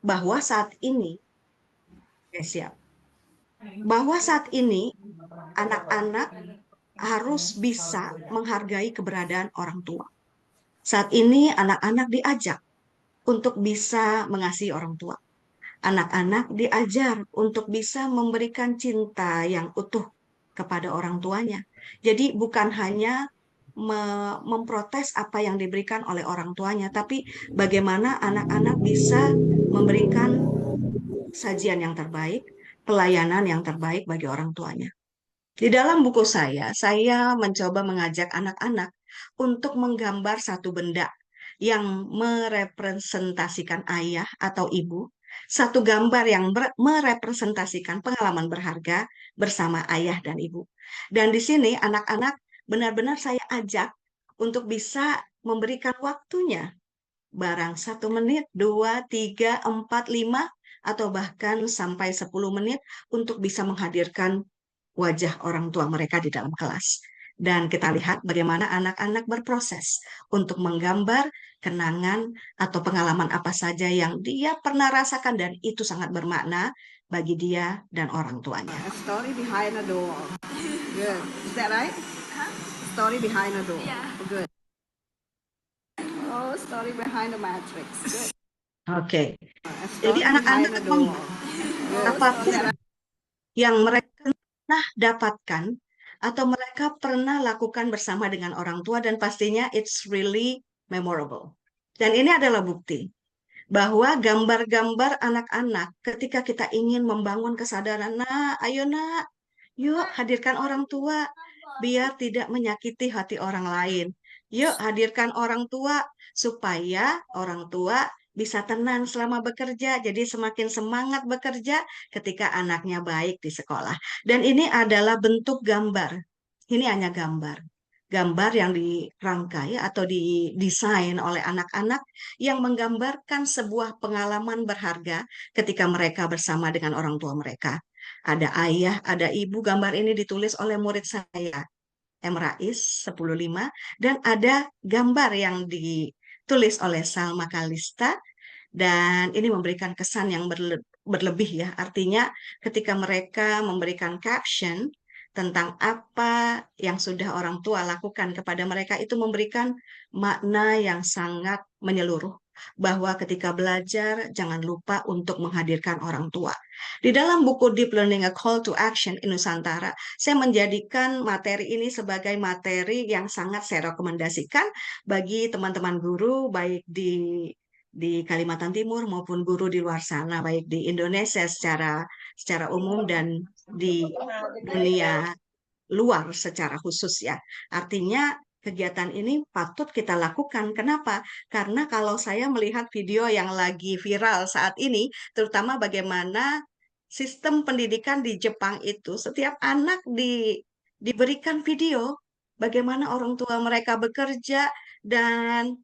bahwa saat ini, siap, bahwa saat ini anak-anak harus bisa menghargai keberadaan orang tua. Saat ini anak-anak diajak untuk bisa mengasihi orang tua. Anak-anak diajar untuk bisa memberikan cinta yang utuh kepada orang tuanya. Jadi bukan hanya memprotes apa yang diberikan oleh orang tuanya, tapi bagaimana anak-anak bisa memberikan sajian yang terbaik, pelayanan yang terbaik bagi orang tuanya. Di dalam buku saya mencoba mengajak anak-anak untuk menggambar satu benda yang merepresentasikan ayah atau ibu, satu gambar yang merepresentasikan pengalaman berharga bersama ayah dan ibu. Dan di sini anak-anak benar-benar saya ajak untuk bisa memberikan waktunya, barang 1 menit, 2, 3, 4, 5, atau bahkan sampai 10 menit untuk bisa menghadirkan wajah orang tua mereka di dalam kelas. Dan kita lihat bagaimana anak-anak berproses untuk menggambar kenangan atau pengalaman apa saja yang dia pernah rasakan dan itu sangat bermakna bagi dia dan orang tuanya. A story behind a door. Good. Is that right? Story behind a door. Good. Oh, story behind the matrix. Good. Oke. Jadi anak-anak membuat apapun yang mereka pernah dapatkan atau mereka pernah lakukan bersama dengan orang tua dan pastinya it's really memorable. Dan ini adalah bukti bahwa gambar-gambar anak-anak ketika kita ingin membangun kesadaran, nah ayo nak, yuk hadirkan orang tua biar tidak menyakiti hati orang lain. Yuk hadirkan orang tua supaya orang tua bisa tenang selama bekerja, jadi semakin semangat bekerja ketika anaknya baik di sekolah. Dan ini adalah bentuk gambar. Ini hanya gambar. Gambar yang dirangkai atau didesain oleh anak-anak yang menggambarkan sebuah pengalaman berharga ketika mereka bersama dengan orang tua mereka. Ada ayah, ada ibu. Gambar ini ditulis oleh murid saya, M. Rais 105, dan ada gambar yang ditulis oleh Salma Kalista, dan ini memberikan kesan yang berlebih ya. Artinya ketika mereka memberikan caption tentang apa yang sudah orang tua lakukan kepada mereka, itu memberikan makna yang sangat menyeluruh bahwa ketika belajar jangan lupa untuk menghadirkan orang tua. Di dalam buku Deep Learning A Call to Action in Nusantara, saya menjadikan materi ini sebagai materi yang sangat saya rekomendasikan bagi teman-teman guru baik di Kalimantan Timur maupun guru di luar sana, baik di Indonesia secara umum dan di dunia luar secara khusus ya. Artinya kegiatan ini patut kita lakukan. Kenapa? Karena kalau saya melihat video yang lagi viral saat ini, terutama bagaimana sistem pendidikan di Jepang itu, setiap anak diberikan video bagaimana orang tua mereka bekerja dan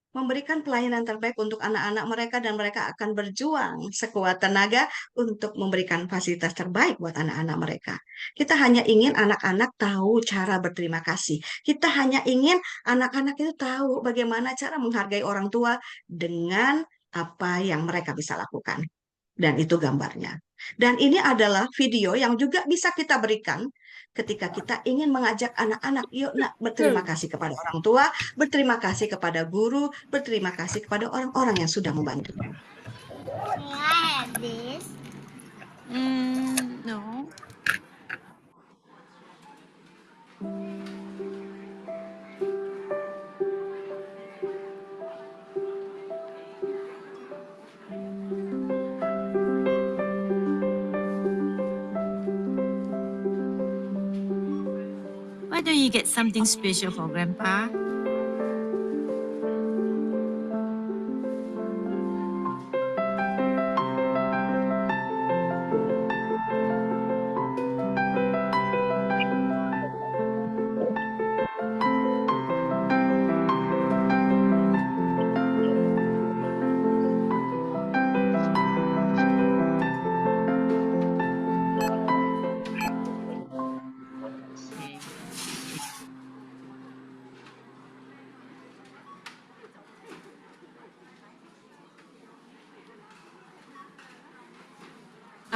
memberikan pelayanan terbaik untuk anak-anak mereka dan mereka akan berjuang sekuat tenaga untuk memberikan fasilitas terbaik buat anak-anak mereka. Kita hanya ingin anak-anak tahu cara berterima kasih. Kita hanya ingin anak-anak itu tahu bagaimana cara menghargai orang tua dengan apa yang mereka bisa lakukan. Dan itu gambarnya. Dan ini adalah video yang juga bisa kita berikan ketika kita ingin mengajak anak-anak, yuk nak berterima kasih kepada orang tua, berterima kasih kepada guru, berterima kasih kepada orang-orang yang sudah membantu. May I have this? No. Why don't you get something special for Grandpa?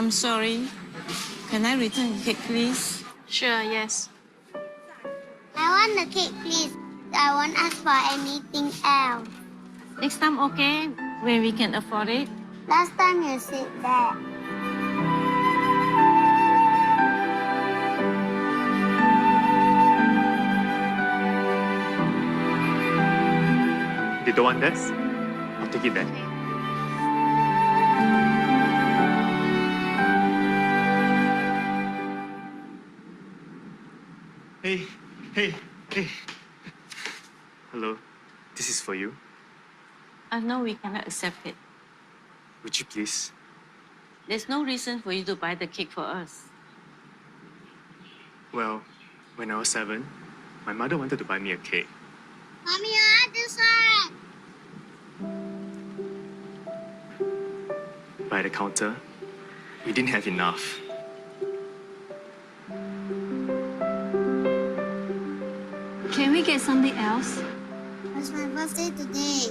I'm sorry. Can I return the cake, please? Sure, yes. I want the cake, please. I won't ask for anything else. Next time, okay? When we can afford it. Last time you said that. You don't want this? I'll take it then. Hey, hey. Hello, this is for you. No, we cannot accept it. Would you please? There's no reason for you to buy the cake for us. Well, when I was 7, my mother wanted to buy me a cake. Mommy, I want this one. But at the counter, we didn't have enough. Can we get something else? It's my birthday today.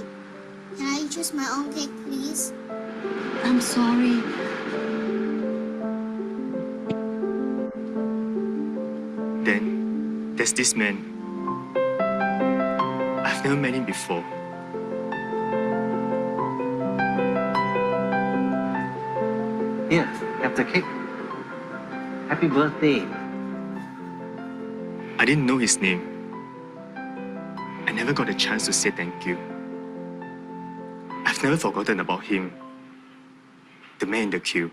Can I choose my own cake, please? I'm sorry. Then, there's this man. I've never met him before. Here, have the cake. Happy birthday. I didn't know his name. I never got a chance to say thank you. I've never forgotten about him. The man in the queue.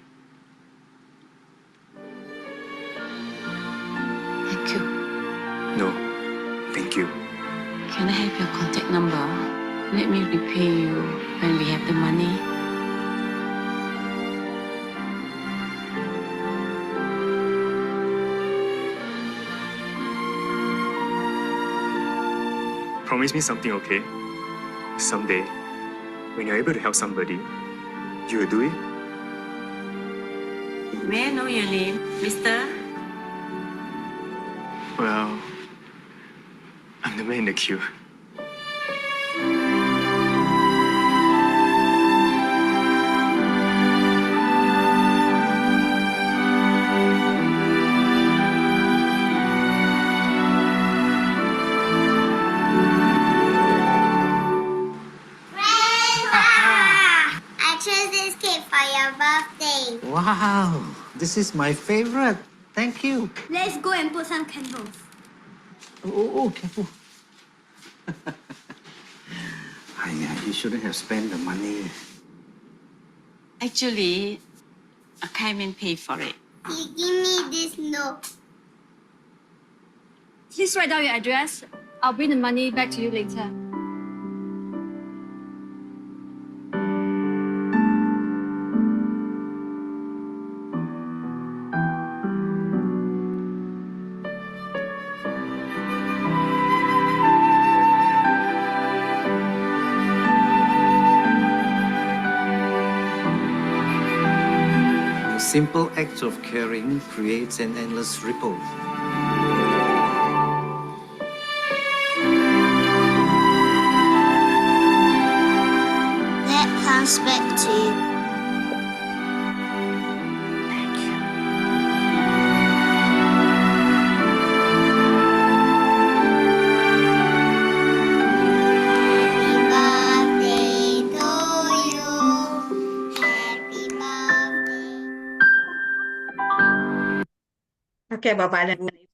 Thank you. No, thank you. Can I have your contact number? Let me repay you when we have the money. Promise me something, okay? Someday, when you're able to help somebody, you will do it? May I know your name, mister? Well, I'm the man in the queue. I chose this cake for your birthday. Wow, this is my favorite. Thank you. Let's go and put some candles. Oh, careful. You shouldn't have spent the money. Actually, I came and paid for it. You give me this note. Please write down your address. I'll bring the money back to you later. A simple act of caring creates an endless ripple. That comes back to you. Happy birthday to you. Happy birthday. Oke, Bapak dan Ibu.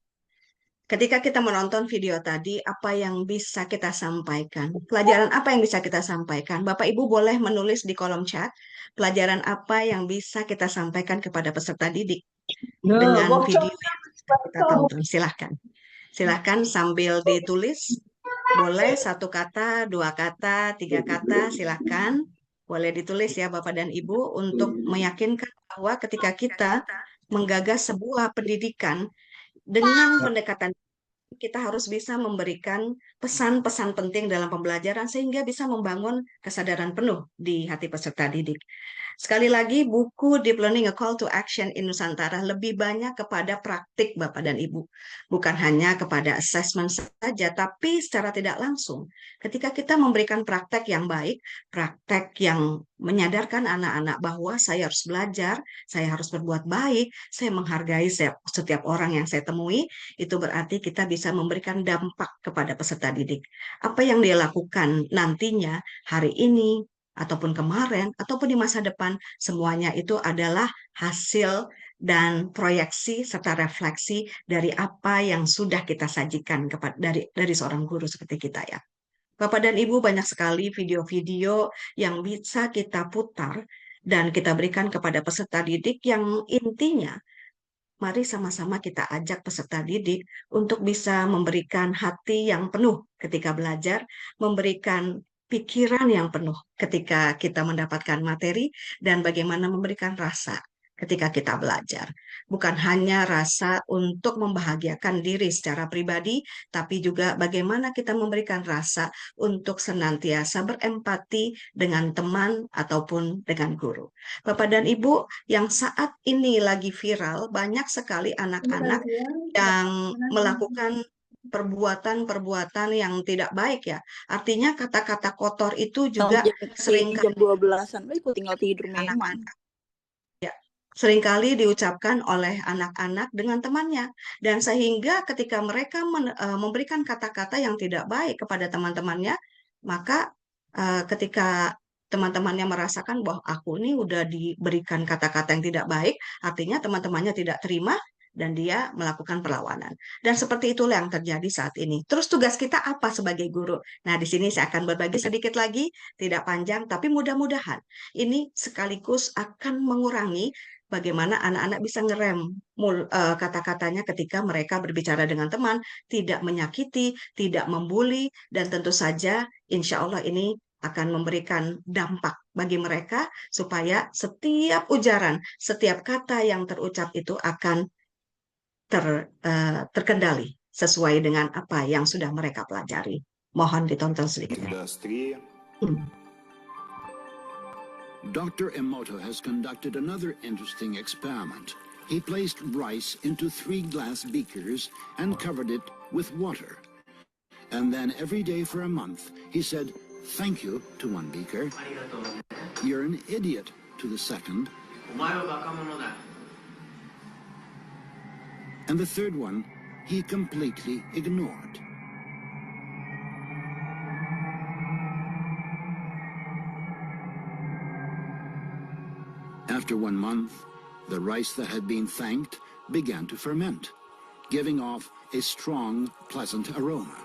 Ketika kita menonton video tadi, apa yang bisa kita sampaikan? Pelajaran apa yang bisa kita sampaikan? Bapak Ibu boleh menulis di kolom chat pelajaran apa yang bisa kita sampaikan kepada peserta didik dengan video yang kita tonton. Silahkan. Silahkan sambil ditulis. Boleh 1 kata, 2 kata, 3 kata, silahkan. Boleh ditulis ya Bapak dan Ibu untuk meyakinkan bahwa ketika kita menggagas sebuah pendidikan dengan pendekatan kita harus bisa memberikan pesan-pesan penting dalam pembelajaran sehingga bisa membangun kesadaran penuh di hati peserta didik. Sekali lagi, buku Deep Learning A Call to Action in Nusantara lebih banyak kepada praktik Bapak dan Ibu. Bukan hanya kepada assessment saja, tapi secara tidak langsung. Ketika kita memberikan praktek yang baik, praktek yang menyadarkan anak-anak bahwa saya harus belajar, saya harus berbuat baik, saya menghargai setiap orang yang saya temui, itu berarti kita bisa memberikan dampak kepada peserta didik. Apa yang dia lakukan nantinya, hari ini, ataupun kemarin, ataupun di masa depan, semuanya itu adalah hasil dan proyeksi serta refleksi dari apa yang sudah kita sajikan dari seorang guru seperti kita ya. Bapak dan Ibu, banyak sekali video-video yang bisa kita putar dan kita berikan kepada peserta didik yang intinya, mari sama-sama kita ajak peserta didik untuk bisa memberikan hati yang penuh ketika belajar, memberikan pikiran yang penuh ketika kita mendapatkan materi, dan bagaimana memberikan rasa ketika kita belajar. Bukan hanya rasa untuk membahagiakan diri secara pribadi, tapi juga bagaimana kita memberikan rasa untuk senantiasa berempati dengan teman ataupun dengan guru. Bapak dan Ibu, yang saat ini lagi viral, banyak sekali anak-anak yang melakukan perbuatan-perbuatan yang tidak baik ya. Artinya kata-kata kotor itu juga jam 12-an, aku tinggal tidur memang. anak-anak seringkali diucapkan oleh anak-anak dengan temannya, dan sehingga ketika mereka memberikan kata-kata yang tidak baik kepada teman-temannya, maka ketika teman-temannya merasakan bahwa aku ini udah diberikan kata-kata yang tidak baik, artinya teman-temannya tidak terima dan dia melakukan perlawanan. Dan seperti itulah yang terjadi saat ini. Terus tugas kita apa sebagai guru? Nah, di sini saya akan berbagi sedikit lagi, tidak panjang, tapi mudah-mudahan ini sekaligus akan mengurangi bagaimana anak-anak bisa ngerem kata-katanya ketika mereka berbicara dengan teman, tidak menyakiti, tidak membuli, dan tentu saja insya Allah ini akan memberikan dampak bagi mereka supaya setiap ujaran, setiap kata yang terucap itu akan terkendali sesuai dengan apa yang sudah mereka pelajari. Mohon ditonton sedikit. Dr. Emoto has conducted another interesting experiment. He placed rice into 3 glass beakers and covered it with water. And then every day for a month, he said, "Thank you" to one beaker, "You're an idiot" to the second, and the third one he completely ignored. After 1 month, the rice that had been thanked began to ferment, giving off a strong, pleasant aroma.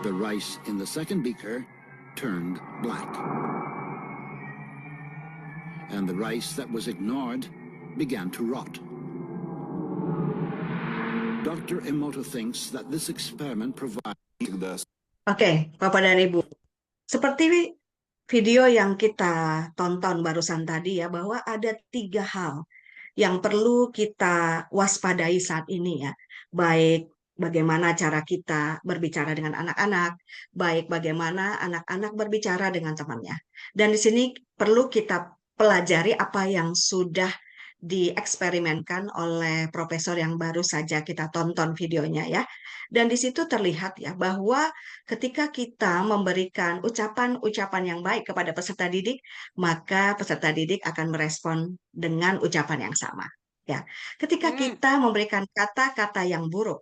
The rice in the second beaker turned black, and the rice that was ignored began to rot. Dr. Emoto thinks that this experiment provides... Oke, Bapak dan Ibu. Seperti video yang kita tonton barusan tadi ya, bahwa ada 3 hal yang perlu kita waspadai saat ini ya. Baik bagaimana cara kita berbicara dengan anak-anak, baik bagaimana anak-anak berbicara dengan temannya. Dan di sini perlu kita pelajari apa yang sudah dieksperimenkan oleh profesor yang baru saja kita tonton videonya ya. Dan di situ terlihat ya bahwa ketika kita memberikan ucapan-ucapan yang baik kepada peserta didik, maka peserta didik akan merespon dengan ucapan yang sama. Ya, ketika kita memberikan kata-kata yang buruk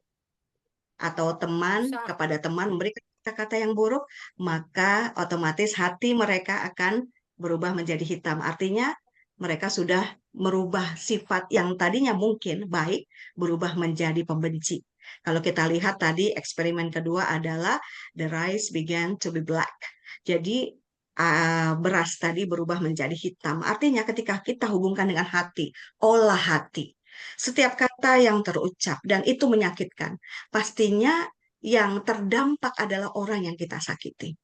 atau teman kepada teman memberikan kata-kata yang buruk, maka otomatis hati mereka akan berubah menjadi hitam. Artinya mereka sudah merubah sifat yang tadinya mungkin baik, berubah menjadi pembenci. Kalau kita lihat tadi eksperimen kedua adalah the rice began to be black. Jadi beras tadi berubah menjadi hitam. Artinya ketika kita hubungkan dengan hati, olah hati. Setiap kata yang terucap dan itu menyakitkan, pastinya yang terdampak adalah orang yang kita sakiti.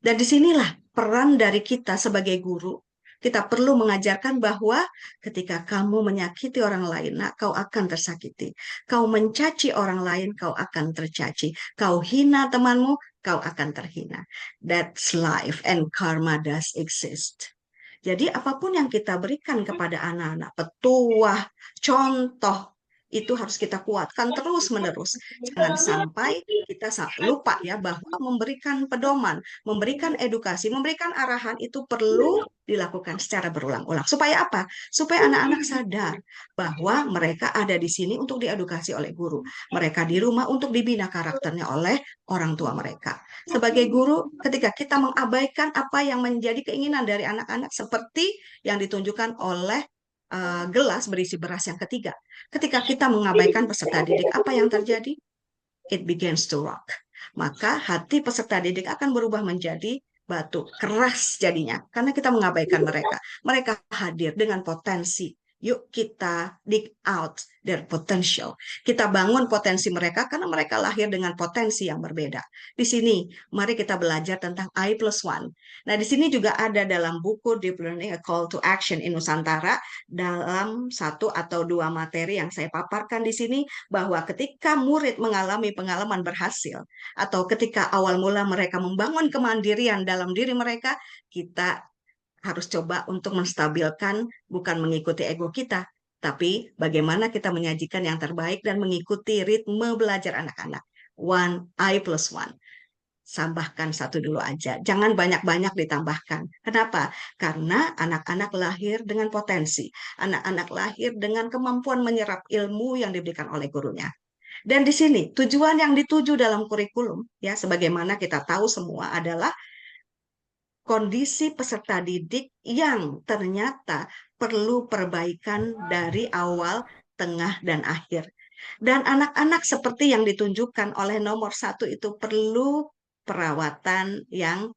Dan disinilah peran dari kita sebagai guru. Kita perlu mengajarkan bahwa ketika kamu menyakiti orang lain, kau akan tersakiti. Kau mencaci orang lain, kau akan tercaci. Kau hina temanmu, kau akan terhina. That's life and karma does exist. Jadi apapun yang kita berikan kepada anak-anak, petuah, contoh, Itu harus kita kuatkan terus-menerus. Jangan sampai kita lupa ya bahwa memberikan pedoman, memberikan edukasi, memberikan arahan itu perlu dilakukan secara berulang-ulang. Supaya apa? Supaya anak-anak sadar bahwa mereka ada di sini untuk diedukasi oleh guru. Mereka di rumah untuk dibina karakternya oleh orang tua mereka. Sebagai guru, ketika kita mengabaikan apa yang menjadi keinginan dari anak-anak seperti yang ditunjukkan oleh gelas berisi beras yang ketiga. Ketika kita mengabaikan peserta didik, apa yang terjadi? It begins to rock. Maka hati peserta didik akan berubah menjadi batu keras jadinya karena kita mengabaikan mereka. Mereka hadir dengan potensi. Yuk kita dig out their potential. Kita bangun potensi mereka karena mereka lahir dengan potensi yang berbeda. Di sini, mari kita belajar tentang I+1. Nah, di sini juga ada dalam buku Deep Learning, A Call to Action in Nusantara, dalam 1 atau 2 materi yang saya paparkan di sini, bahwa ketika murid mengalami pengalaman berhasil, atau ketika awal mula mereka membangun kemandirian dalam diri mereka, kita harus coba untuk menstabilkan, bukan mengikuti ego kita, tapi bagaimana kita menyajikan yang terbaik dan mengikuti ritme belajar anak-anak. 1I+1. Tambahkan 1 dulu aja. Jangan banyak-banyak ditambahkan. Kenapa? Karena anak-anak lahir dengan potensi. Anak-anak lahir dengan kemampuan menyerap ilmu yang diberikan oleh gurunya. Dan di sini tujuan yang dituju dalam kurikulum, ya sebagaimana kita tahu semua adalah kondisi peserta didik yang ternyata perlu perbaikan dari awal, tengah, dan akhir. Dan anak-anak seperti yang ditunjukkan oleh nomor 1 itu perlu perawatan yang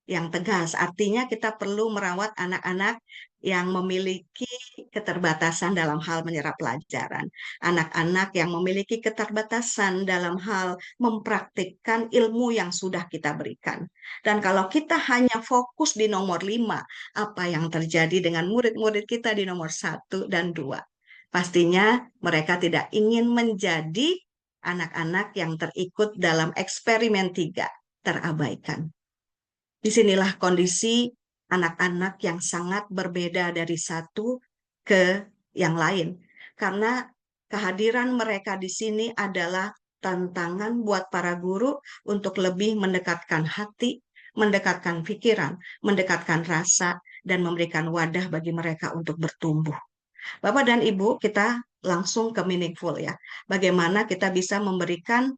tegas. Artinya kita perlu merawat anak-anak yang memiliki keterbatasan dalam hal menyerap pelajaran. Anak-anak yang memiliki keterbatasan dalam hal mempraktikkan ilmu yang sudah kita berikan. Dan kalau kita hanya fokus di nomor 5, apa yang terjadi dengan murid-murid kita di nomor 1 dan 2? Pastinya mereka tidak ingin menjadi anak-anak yang terikut dalam eksperimen 3, terabaikan. Disinilah kondisi anak-anak yang sangat berbeda dari satu ke yang lain. Karena kehadiran mereka di sini adalah tantangan buat para guru untuk lebih mendekatkan hati, mendekatkan pikiran, mendekatkan rasa, dan memberikan wadah bagi mereka untuk bertumbuh. Bapak dan Ibu, kita langsung ke meaningful ya. Bagaimana kita bisa memberikan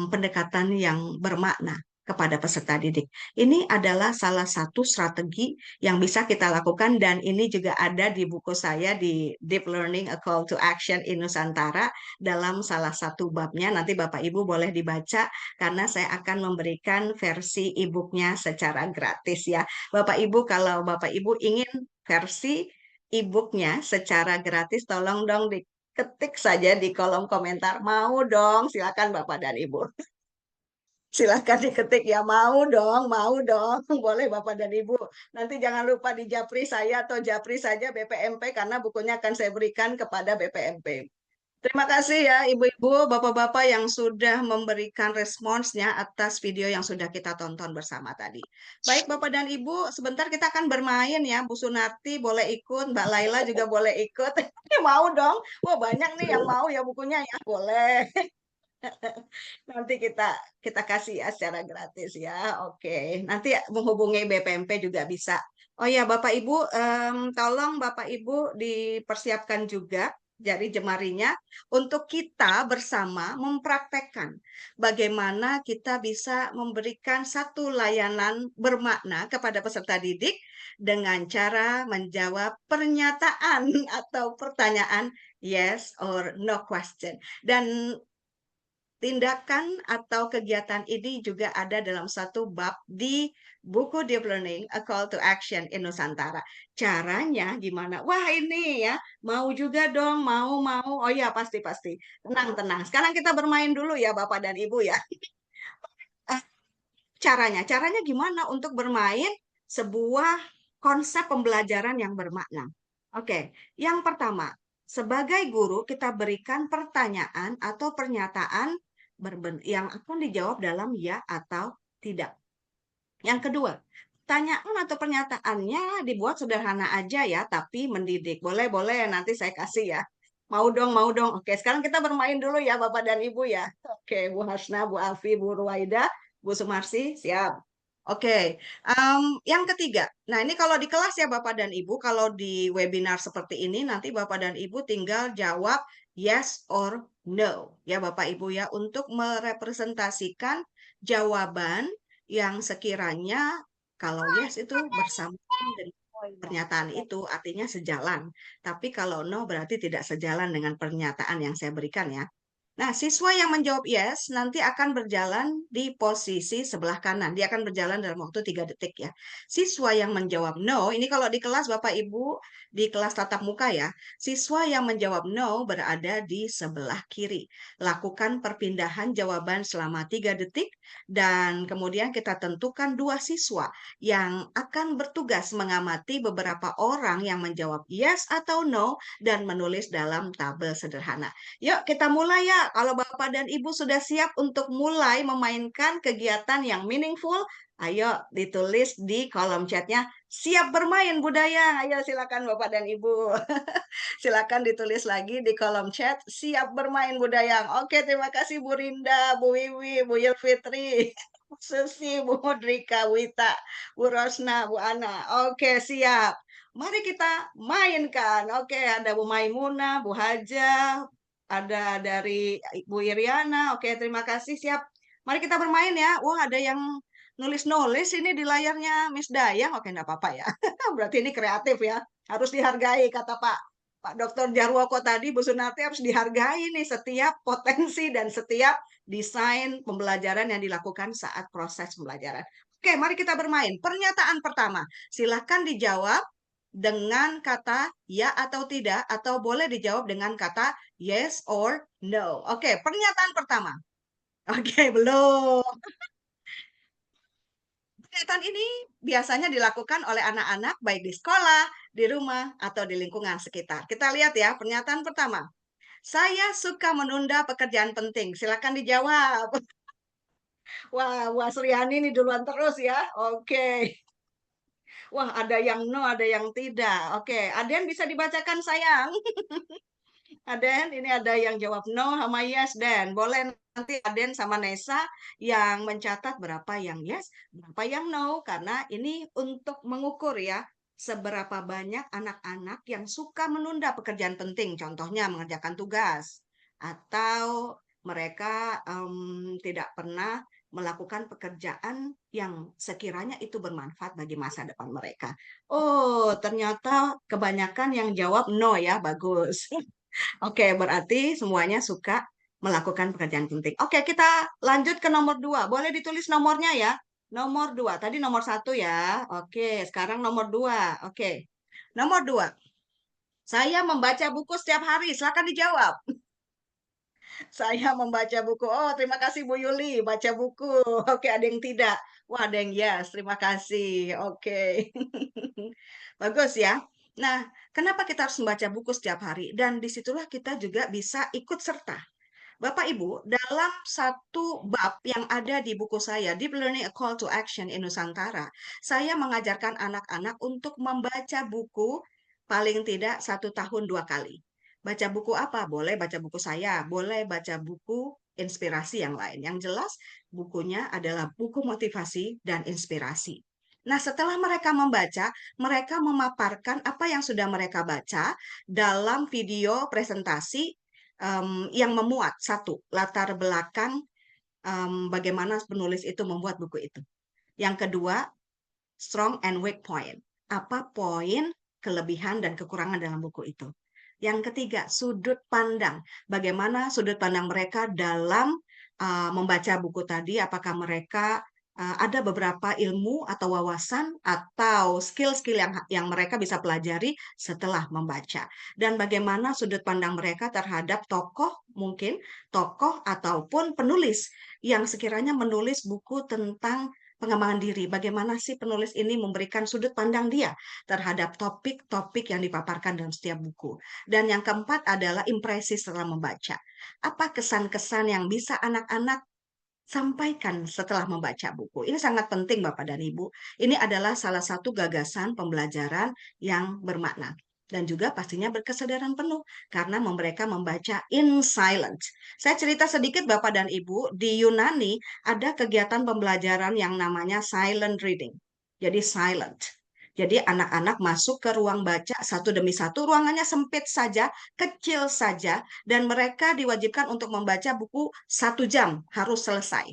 pendekatan yang bermakna kepada peserta didik. Ini adalah salah satu strategi yang bisa kita lakukan dan ini juga ada di buku saya di Deep Learning, A Call to Action in Nusantara dalam salah satu babnya. Nanti Bapak Ibu boleh dibaca karena saya akan memberikan versi e-booknya secara gratis ya. Bapak Ibu, kalau Bapak Ibu ingin versi e-booknya secara gratis, tolong dong diketik saja di kolom komentar. Mau dong, silakan Bapak dan Ibu. Silahkan diketik ya, mau dong, boleh Bapak dan Ibu. Nanti jangan lupa di japri saya atau japri saja BPMP karena bukunya akan saya berikan kepada BPMP. Terima kasih ya Ibu-Ibu, Bapak-Bapak yang sudah memberikan responsnya atas video yang sudah kita tonton bersama tadi. Baik Bapak dan Ibu, sebentar kita akan bermain ya. Bu Sunarti boleh ikut, Mbak Laila juga boleh ikut. Mau dong, wah banyak nih yang mau ya bukunya ya, boleh. Nanti kita kasih ya secara gratis ya. Oke, nanti menghubungi BPMP juga bisa. Oh ya, Bapak Ibu, tolong Bapak Ibu dipersiapkan juga jari jemarinya untuk kita bersama mempraktekkan bagaimana kita bisa memberikan satu layanan bermakna kepada peserta didik dengan cara menjawab pernyataan atau pertanyaan yes or no question. Dan tindakan atau kegiatan ini juga ada dalam satu bab di buku Deep Learning, A Call to Action in Nusantara. Caranya gimana? Wah ini ya, mau juga dong, mau. Oh ya pasti. Tenang. Sekarang kita bermain dulu ya Bapak dan Ibu ya. Caranya gimana untuk bermain sebuah konsep pembelajaran yang bermakna. Oke, yang pertama, sebagai guru kita berikan pertanyaan atau pernyataan yang akan dijawab dalam ya atau tidak. Yang kedua, pertanyaan atau pernyataannya dibuat sederhana aja ya, tapi mendidik. Boleh nanti saya kasih ya. Mau dong, mau dong. Oke, sekarang kita bermain dulu ya Bapak dan Ibu ya. Oke, Bu Hasna, Bu Alfi, Bu Ruwaida, Bu Sumarsi, siap. Oke, yang ketiga. Nah, ini kalau di kelas ya Bapak dan Ibu, kalau di webinar seperti ini nanti Bapak dan Ibu tinggal jawab yes or no ya Bapak Ibu ya untuk merepresentasikan jawaban yang sekiranya kalau yes itu bersamaan dengan pernyataan itu artinya sejalan. Tapi kalau no berarti tidak sejalan dengan pernyataan yang saya berikan ya. Nah, siswa yang menjawab yes nanti akan berjalan di posisi sebelah kanan. Dia akan berjalan dalam waktu 3 detik ya. Siswa yang menjawab no, ini kalau di kelas Bapak Ibu, di kelas tatap muka ya. Siswa yang menjawab no berada di sebelah kiri. Lakukan perpindahan jawaban selama 3 detik dan kemudian kita tentukan 2 siswa yang akan bertugas mengamati beberapa orang yang menjawab yes atau no dan menulis dalam tabel sederhana. Yuk kita mulai ya. Kalau Bapak dan Ibu sudah siap untuk mulai memainkan kegiatan yang meaningful, ayo ditulis di kolom chatnya. Siap bermain budaya. Ayo silakan Bapak dan Ibu. Silakan ditulis lagi di kolom chat. Siap bermain budaya. Oke, terima kasih Bu Rinda, Bu Wiwi, Bu Yulfitri, Bu Susi, Bu Mudrika, Wita, Bu Rosna, Bu Ana. Oke, siap. Mari kita mainkan. Oke, ada Bu Maimunah, Bu Haja, ada dari Ibu Iriana. Oke, terima kasih. Siap. Mari kita bermain ya. Wah, ada yang nulis-nulis ini di layarnya Miss Dayang. Oke, enggak apa-apa ya. Berarti ini kreatif ya. Harus dihargai, kata Pak Dr. Jarwoko tadi, Bu Sunarti harus dihargai nih setiap potensi dan setiap desain pembelajaran yang dilakukan saat proses pembelajaran. Oke, mari kita bermain. Pernyataan pertama, silakan dijawab dengan kata ya atau tidak, atau boleh dijawab dengan kata yes or no. Oke, pernyataan pertama. Oke, belum. Pernyataan ini biasanya dilakukan oleh anak-anak baik di sekolah, di rumah, atau di lingkungan sekitar. Kita lihat ya, pernyataan pertama. Saya suka menunda pekerjaan penting. Silakan dijawab. Wah, Bu Asriani ini duluan terus ya. Oke. Wah, ada yang no, ada yang tidak. Oke, Aden bisa dibacakan sayang. Aden, ini ada yang jawab no sama yes, Den. Boleh nanti Aden sama Nesa yang mencatat berapa yang yes, berapa yang no. Karena ini untuk mengukur ya, seberapa banyak anak-anak yang suka menunda pekerjaan penting. Contohnya mengerjakan tugas. Atau mereka tidak pernah melakukan pekerjaan yang sekiranya itu bermanfaat bagi masa depan mereka. Oh, ternyata kebanyakan yang jawab no ya, bagus. Oke, berarti semuanya suka melakukan pekerjaan penting. Oke, kita lanjut ke nomor 2. Boleh ditulis nomornya ya. Nomor 2. Tadi nomor 1 ya. Oke, sekarang nomor 2. Oke. Nomor 2. Saya membaca buku setiap hari. Silakan dijawab. Saya membaca buku. Oh, terima kasih Bu Yuli. Baca buku. Oke, ada yang tidak. Wah, ada yang yes. Terima kasih. Oke. Bagus ya. Nah, kenapa kita harus membaca buku setiap hari? Dan disitulah kita juga bisa ikut serta. Bapak Ibu, dalam satu bab yang ada di buku saya, Deep Learning a Call to Action in Nusantara, saya mengajarkan anak-anak untuk membaca buku paling tidak 1 tahun 2 kali. Baca buku apa? Boleh baca buku saya, boleh baca buku inspirasi yang lain. Yang jelas, bukunya adalah buku motivasi dan inspirasi. Nah, setelah mereka membaca, mereka memaparkan apa yang sudah mereka baca dalam video presentasi yang memuat satu latar belakang bagaimana penulis itu membuat buku itu. Yang kedua, strong and weak point. Apa poin kelebihan dan kekurangan dalam buku itu. Yang ketiga, sudut pandang. Bagaimana sudut pandang mereka dalam membaca buku tadi, apakah mereka ada beberapa ilmu atau wawasan atau skill-skill yang mereka bisa pelajari setelah membaca. Dan bagaimana sudut pandang mereka terhadap tokoh, mungkin tokoh ataupun penulis yang sekiranya menulis buku tentang pengembangan diri. Bagaimana sih penulis ini memberikan sudut pandang dia terhadap topik-topik yang dipaparkan dalam setiap buku. Dan yang keempat adalah impresi setelah membaca. Apa kesan-kesan yang bisa anak-anak sampaikan setelah membaca buku. Ini sangat penting Bapak dan Ibu. Ini adalah salah satu gagasan pembelajaran yang bermakna. dan juga pastinya berkesadaran penuh karena mereka membaca in silence. Saya cerita sedikit Bapak dan Ibu, di Yunani ada kegiatan pembelajaran yang namanya silent reading. Jadi silent. Jadi anak-anak masuk ke ruang baca satu demi satu, ruangannya sempit saja, kecil saja, dan mereka diwajibkan untuk membaca buku 1 jam, harus selesai.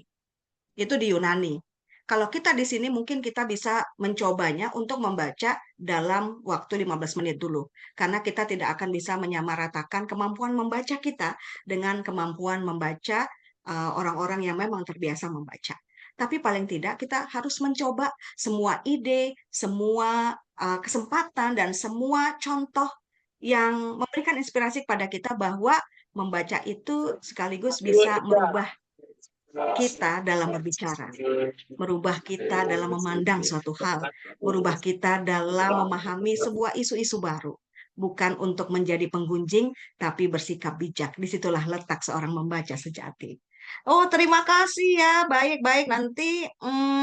Itu di Yunani. Kalau kita di sini mungkin kita bisa mencobanya untuk membaca dalam waktu 15 menit dulu. Karena kita tidak akan bisa menyamaratakan kemampuan membaca kita dengan kemampuan membaca orang-orang yang memang terbiasa membaca. Tapi paling tidak kita harus mencoba semua ide, semua kesempatan, dan semua contoh yang memberikan inspirasi kepada kita bahwa membaca itu sekaligus bisa merubah kita dalam berbicara, merubah kita dalam memandang suatu hal, merubah kita dalam memahami sebuah isu-isu baru. Bukan untuk menjadi penggunjing, tapi bersikap bijak. Disitulah letak seorang membaca sejati. Oh, terima kasih ya. Baik-baik, nanti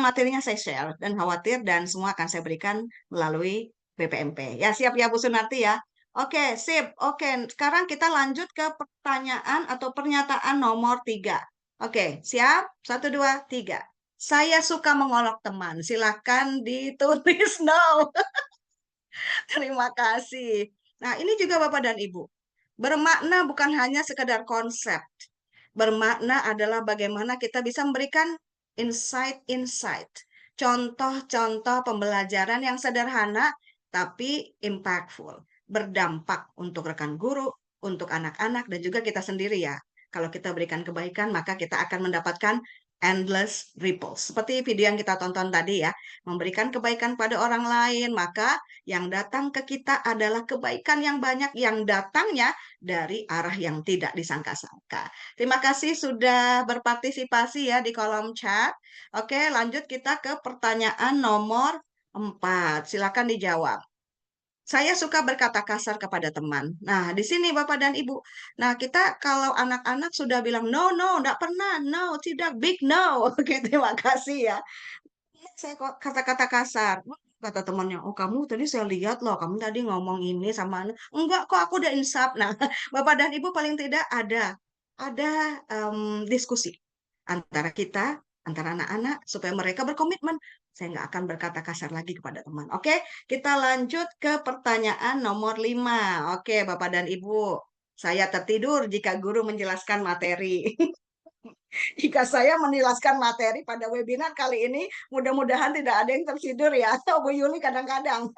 materinya saya share dan khawatir dan semua akan saya berikan melalui BPMP. Ya, siap ya Bu Sunarti ya. Oke, sip. Oke, sekarang kita lanjut ke pertanyaan atau pernyataan nomor 3. Oke, siap? 1, 2, 3. Saya suka mengolok teman. Silakan ditulis no. Terima kasih. Nah, ini juga Bapak dan Ibu. Bermakna bukan hanya sekedar konsep. Bermakna adalah bagaimana kita bisa memberikan insight-insight. Contoh-contoh pembelajaran yang sederhana tapi impactful. Berdampak untuk rekan guru, untuk anak-anak, dan juga kita sendiri ya. Kalau kita berikan kebaikan, maka kita akan mendapatkan endless ripples. Seperti video yang kita tonton tadi ya, memberikan kebaikan pada orang lain, maka yang datang ke kita adalah kebaikan yang banyak yang datangnya dari arah yang tidak disangka-sangka. Terima kasih sudah berpartisipasi ya di kolom chat. Oke, lanjut kita ke pertanyaan nomor 4. Silakan dijawab. Saya suka berkata kasar kepada teman. Nah, di sini Bapak dan Ibu. Nah, kita kalau anak-anak sudah bilang, no, no, enggak pernah, no, tidak, big no. Oke, terima kasih ya. Saya kok kata-kata kasar. Kata temannya, oh kamu tadi saya lihat loh, kamu tadi ngomong ini sama anu. Enggak kok, aku udah insaf. Nah, Bapak dan Ibu paling tidak ada diskusi antara kita, antara anak-anak, supaya mereka berkomitmen. Saya nggak akan berkata kasar lagi kepada teman. Oke, kita lanjut ke pertanyaan nomor 5. Oke, Bapak dan Ibu. Saya tertidur jika guru menjelaskan materi. Jika saya menjelaskan materi pada webinar kali ini, mudah-mudahan tidak ada yang tertidur ya. Bu Yuli kadang-kadang.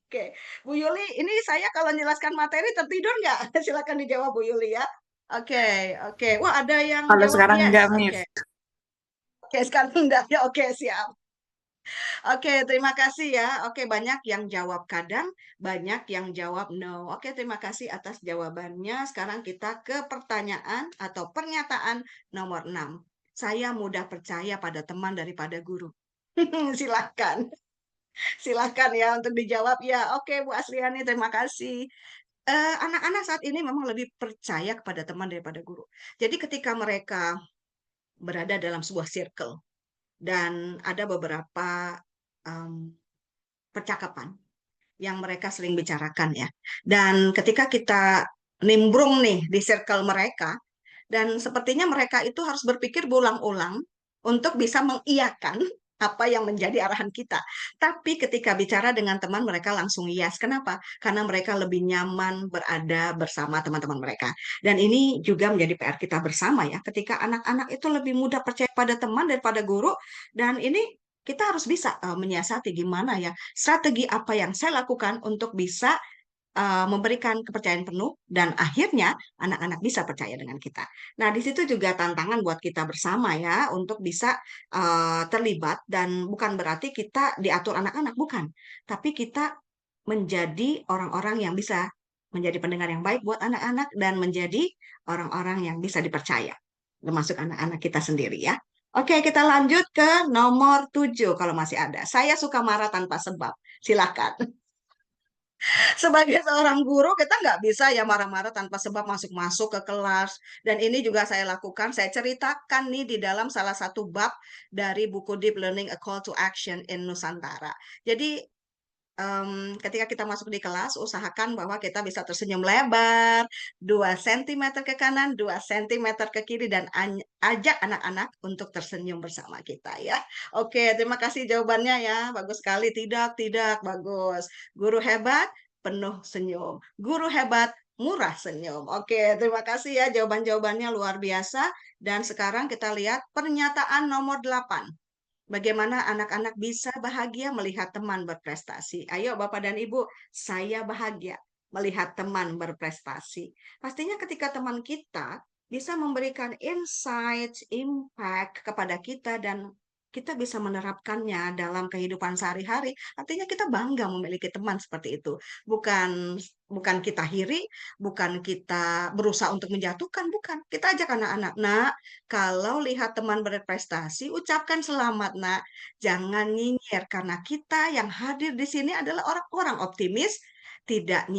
Oke, Bu Yuli, ini saya kalau menjelaskan materi tertidur nggak? Silakan dijawab Bu Yuli ya. Oke, oke. Wah, ada yang Kalau jawab sekarang yes. enggak, Oke. Miss. Oke, sekarang enggak ya. Oke, siap. Oke, terima kasih ya. Oke, banyak yang jawab kadang, banyak yang jawab no. Oke, terima kasih atas jawabannya. Sekarang kita ke pertanyaan atau pernyataan nomor 6. Saya mudah percaya pada teman daripada guru. Silakan. Silakan ya untuk dijawab ya. Oke, Bu Asriani, terima kasih. Anak-anak saat ini memang lebih percaya kepada teman daripada guru. Jadi ketika mereka berada dalam sebuah circle dan ada beberapa percakapan yang mereka sering bicarakan ya. Dan ketika kita nimbrung nih di circle mereka, dan sepertinya mereka itu harus berpikir berulang-ulang untuk bisa mengiyakan apa yang menjadi arahan kita. Tapi ketika bicara dengan teman, mereka langsung yes. Kenapa? Karena mereka lebih nyaman berada bersama teman-teman mereka. Dan ini juga menjadi PR kita bersama ya. Ketika anak-anak itu lebih mudah percaya pada teman daripada guru. Dan ini kita harus bisa menyiasati gimana ya. Strategi apa yang saya lakukan untuk bisa memberikan kepercayaan penuh dan akhirnya anak-anak bisa percaya dengan kita. Nah, di situ juga tantangan buat kita bersama ya untuk bisa terlibat dan bukan berarti kita diatur anak-anak, bukan. Tapi kita menjadi orang-orang yang bisa menjadi pendengar yang baik buat anak-anak dan menjadi orang-orang yang bisa dipercaya, termasuk anak-anak kita sendiri ya. Oke, kita lanjut ke nomor 7 kalau masih ada. Saya suka marah tanpa sebab. Silakan. Sebagai seorang guru, kita nggak bisa ya marah-marah tanpa sebab masuk-masuk ke kelas. Dan ini juga saya lakukan, saya ceritakan nih di dalam salah satu bab dari buku Deep Learning, A Call to Action in Nusantara. Jadi ketika kita masuk di kelas, usahakan bahwa kita bisa tersenyum lebar, 2 cm ke kanan, 2 cm ke kiri, dan ajak anak-anak untuk tersenyum bersama kita ya. Oke, terima kasih jawabannya ya. Bagus sekali. Tidak, tidak, bagus. Guru hebat, penuh senyum. Guru hebat, murah senyum. Oke, terima kasih ya. Jawaban-jawabannya luar biasa. Dan sekarang kita lihat pernyataan nomor 8. Bagaimana anak-anak bisa bahagia melihat teman berprestasi? Ayo Bapak dan Ibu, saya bahagia melihat teman berprestasi. Pastinya ketika teman kita bisa memberikan insight, impact kepada kita dan kita bisa menerapkannya dalam kehidupan sehari-hari, artinya kita bangga memiliki teman seperti itu. Bukan bukan kita iri, bukan kita berusaha untuk menjatuhkan, bukan. Kita ajak anak-anak, "Nak, kalau lihat teman berprestasi, ucapkan selamat, Nak. Jangan nyinyir, karena kita yang hadir di sini adalah orang-orang optimis, tidak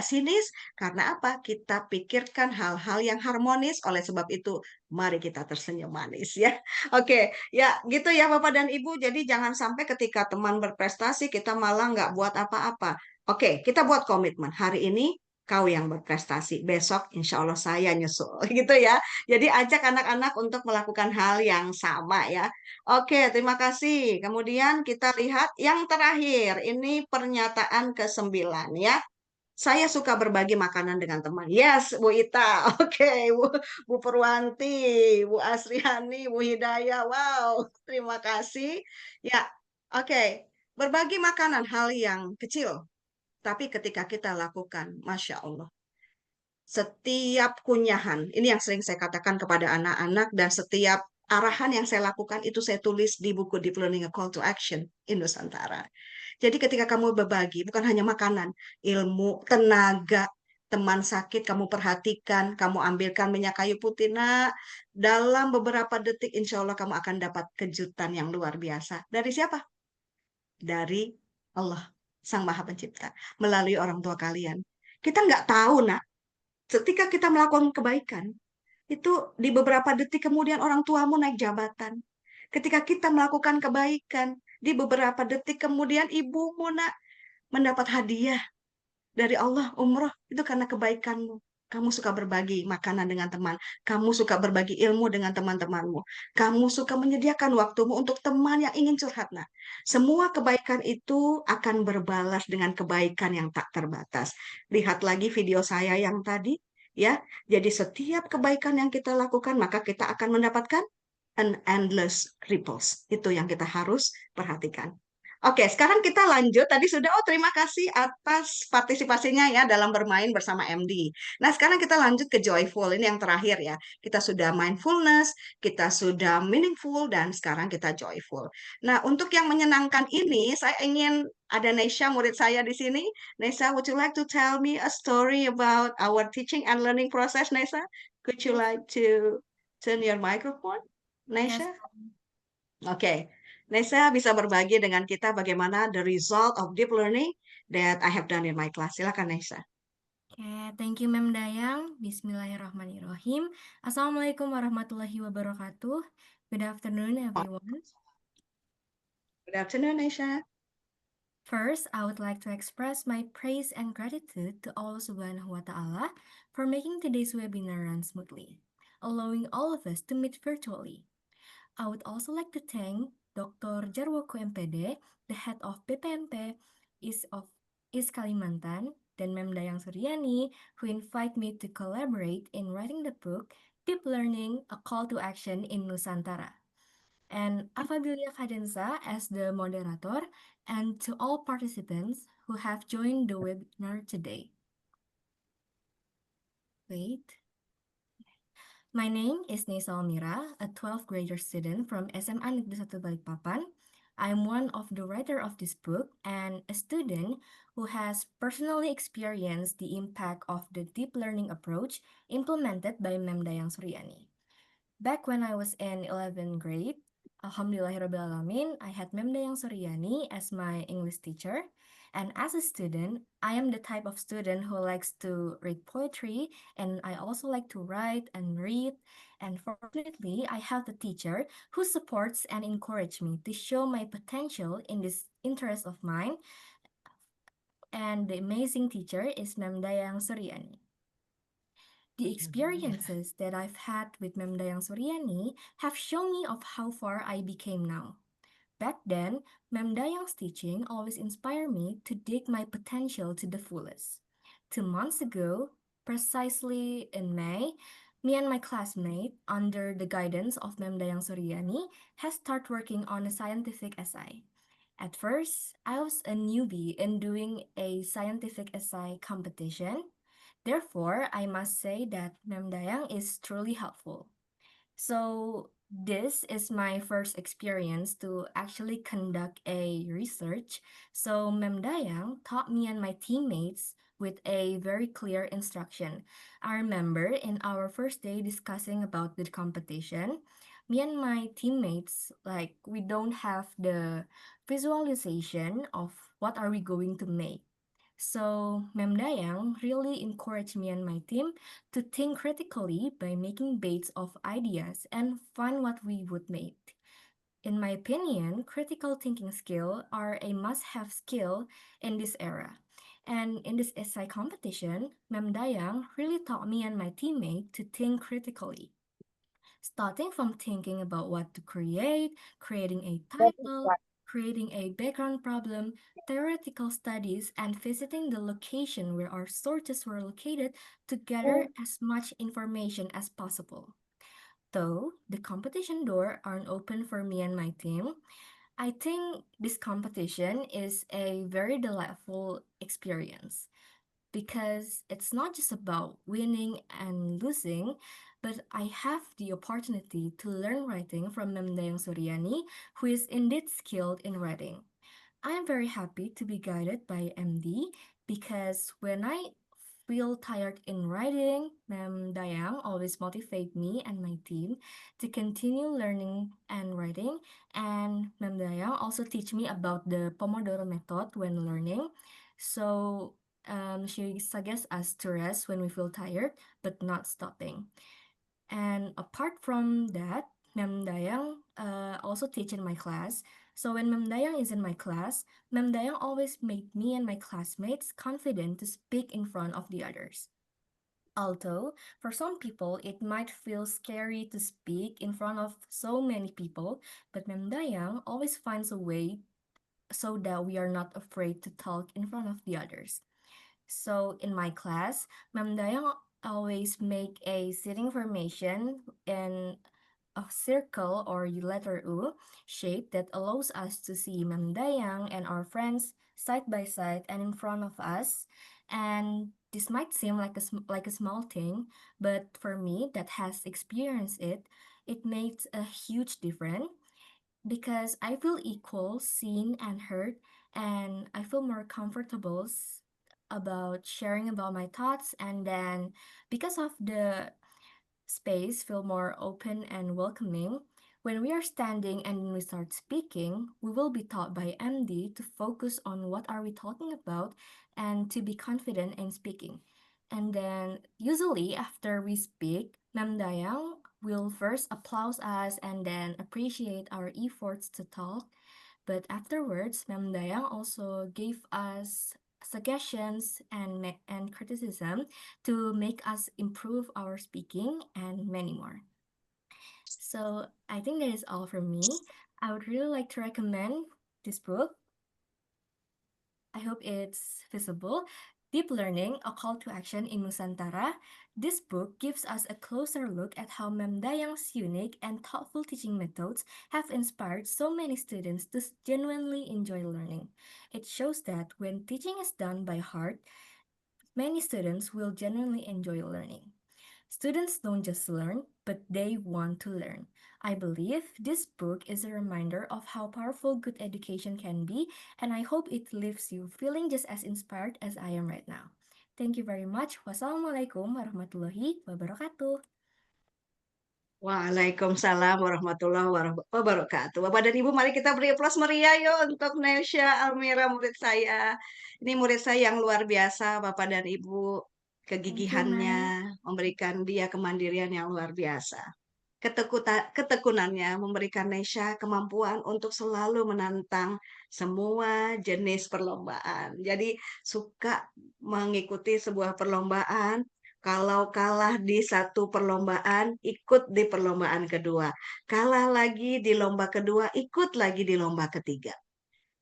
sinis, karena apa? Kita pikirkan hal-hal yang harmonis, oleh sebab itu, mari kita tersenyum manis ya. Oke, ya gitu ya Bapak dan Ibu. Jadi jangan sampai ketika teman berprestasi, kita malah nggak buat apa-apa. Oke, kita buat komitmen. Hari ini kau yang berprestasi, besok insya Allah saya nyusul, gitu ya. Jadi ajak anak-anak untuk melakukan hal yang sama ya. Oke, terima kasih. Kemudian kita lihat yang terakhir. Ini pernyataan ke-9 ya. Saya suka berbagi makanan dengan teman. Yes, Bu Ita. Oke, Bu Purwanti, Bu Asriani, Bu Hidayah. Wow, terima kasih. Ya, oke. Berbagi makanan hal yang kecil. Tapi ketika kita lakukan, Masya Allah. Setiap kunyahan, ini yang sering saya katakan kepada anak-anak, dan setiap arahan yang saya lakukan itu saya tulis di buku Deep Learning A Call to Action in Nusantara. Jadi ketika kamu berbagi, bukan hanya makanan, ilmu, tenaga, teman sakit kamu perhatikan, kamu ambilkan minyak kayu putih, nak. Dalam beberapa detik, insya Allah kamu akan dapat kejutan yang luar biasa. Dari siapa? Dari Allah, Sang Maha Pencipta, melalui orang tua kalian. Kita nggak tahu, nak. Ketika kita melakukan kebaikan, itu di beberapa detik kemudian orang tuamu naik jabatan. Ketika kita melakukan kebaikan, di beberapa detik kemudian ibumu nak mendapat hadiah dari Allah umroh. Itu karena kebaikanmu. Kamu suka berbagi makanan dengan teman. Kamu suka berbagi ilmu dengan teman-temanmu. Kamu suka menyediakan waktumu untuk teman yang ingin curhat. Nah, semua kebaikan itu akan berbalas dengan kebaikan yang tak terbatas. Lihat lagi video saya yang tadi, ya. Jadi setiap kebaikan yang kita lakukan, maka kita akan mendapatkan an endless ripples. Itu yang kita harus perhatikan. Oke, sekarang kita lanjut. Tadi sudah, terima kasih atas partisipasinya ya dalam bermain bersama MD. Nah, sekarang kita lanjut ke joyful. Ini yang terakhir ya. Kita sudah mindfulness, kita sudah meaningful, dan sekarang kita joyful. Nah, untuk yang menyenangkan ini, saya ingin ada Nesha, murid saya di sini. Nesha, would you like to tell me a story about our teaching and learning process, Nesha? Could you like to turn your microphone, Nesha? Oke. Nesa bisa berbagi dengan kita bagaimana the result of deep learning that I have done in my class. Silakan Nesa. Okay, thank you Mem Dayang. Bismillahirrahmanirrahim. Assalamualaikum warahmatullahi wabarakatuh. Good afternoon everyone. Good afternoon, Nesa. First, I would like to express my praise and gratitude to Allah Subhanahu wa Ta'ala for making today's webinar run smoothly, allowing all of us to meet virtually. I would also like to thank Dr. Jarwoko MPD, the head of BPMP East Kalimantan, dan Mem Dayang Suryani, who invite me to collaborate in writing the book Deep Learning, A Call to Action in Nusantara. And Afabilia Cadenza as the moderator, and to all participants who have joined the webinar today. My name is Nesa Almira, a 12th grader student from SMA Negeri 1 Balikpapan. I'm one of the writer of this book and a student who has personally experienced the impact of the deep learning approach implemented by Mem Dayang Suryani. Back when I was in 11th grade, Alhamdulillahirrahmanirrahim, I had Mem Dayang Suryani as my English teacher. And as a student, I am the type of student who likes to read poetry, and I also like to write and read. And fortunately, I have a teacher who supports and encourages me to show my potential in this interest of mine. and the amazing teacher is Mem Dayang Suryani. The experiences that I've had with Mem Dayang Suryani have shown me of how far I became now. Back then, Mem Dayang's teaching always inspired me to dig my potential to the fullest. 2 months ago, precisely in May, me and my classmate, under the guidance of Mem Dayang Suryani, has started working on a scientific essay. At first, I was a newbie in doing a scientific essay competition. Therefore, I must say that Mem Dayang is truly helpful. So this is my first experience to actually conduct a research. So Mem Dayang taught me and my teammates with a very clear instruction. I remember in our first day discussing about the competition, me and my teammates, like, we don't have the visualization of what are we going to make. So Mem Dayang really encouraged me and my team to think critically by making baits of ideas and find what we would make. In my opinion, critical thinking skills are a must-have skill in this era. And in this essay competition, Mem Dayang really taught me and my teammate to think critically. Starting from thinking about what to create, creating a title, creating a background problem, theoretical studies, and visiting the location where our sources were located to gather as much information as possible. Though the competition door aren't open for me and my team, I think this competition is a very delightful experience because it's not just about winning and losing, but I have the opportunity to learn writing from Mem Dayang Suryani, who is indeed skilled in writing. I am very happy to be guided by MD because when I feel tired in writing, Mem Dayang always motivate me and my team to continue learning and writing. And Mem Dayang also teach me about the Pomodoro method when learning. So she suggests us to rest when we feel tired, but not stopping. And apart from that, Mem Dayang also teach in my class. So when Mem Dayang is in my class, Mem Dayang always make me and my classmates confident to speak in front of the others. Although, for some people, it might feel scary to speak in front of so many people, but Mem Dayang always finds a way so that we are not afraid to talk in front of the others. So in my class, Ma'am Dayang always make a sitting formation in a circle or letter U shape that allows us to see Ma'am Dayang and our friends side by side and in front of us. And this might seem like a small thing, but for me that has experienced it, it makes a huge difference because I feel equal, seen, and heard, and I feel more comfortable about sharing about my thoughts. And then, because of the space, feel more open and welcoming. When we are standing and we start speaking, we will be taught by MD to focus on what are we talking about and to be confident in speaking. And then usually after we speak, Ma'am Dayang will first applaud us and then appreciate our efforts to talk. But afterwards, Ma'am Dayang also gave us suggestions and criticism to make us improve our speaking and many more. So I think that is all from me. I would really like to recommend this book. I hope it's visible. Deep Learning, A Call to Action in Nusantara. This book gives us a closer look at how Mem Dayang's unique and thoughtful teaching methods have inspired so many students to genuinely enjoy learning. It shows that when teaching is done by heart, many students will genuinely enjoy learning. Students don't just learn, but they want to learn. I believe this book is a reminder of how powerful good education can be, and I hope it leaves you feeling just as inspired as I am right now. Thank you very much. Wassalamualaikum warahmatullahi wabarakatuh. Waalaikumsalam warahmatullahi wabarakatuh. Bapak dan Ibu, mari kita beri aplaus meriah yuk untuk Nesya Almira, murid saya. Ini murid saya yang luar biasa, Bapak dan Ibu. Thank you, Kegigihannya Ma'am. memberikan dia kemandirian yang luar biasa. ketekunannya memberikan Nesha kemampuan untuk selalu menantang semua jenis perlombaan. Jadi suka mengikuti sebuah perlombaan, kalau kalah di satu perlombaan, ikut di perlombaan kedua. Kalah lagi di lomba kedua, ikut lagi di lomba ketiga.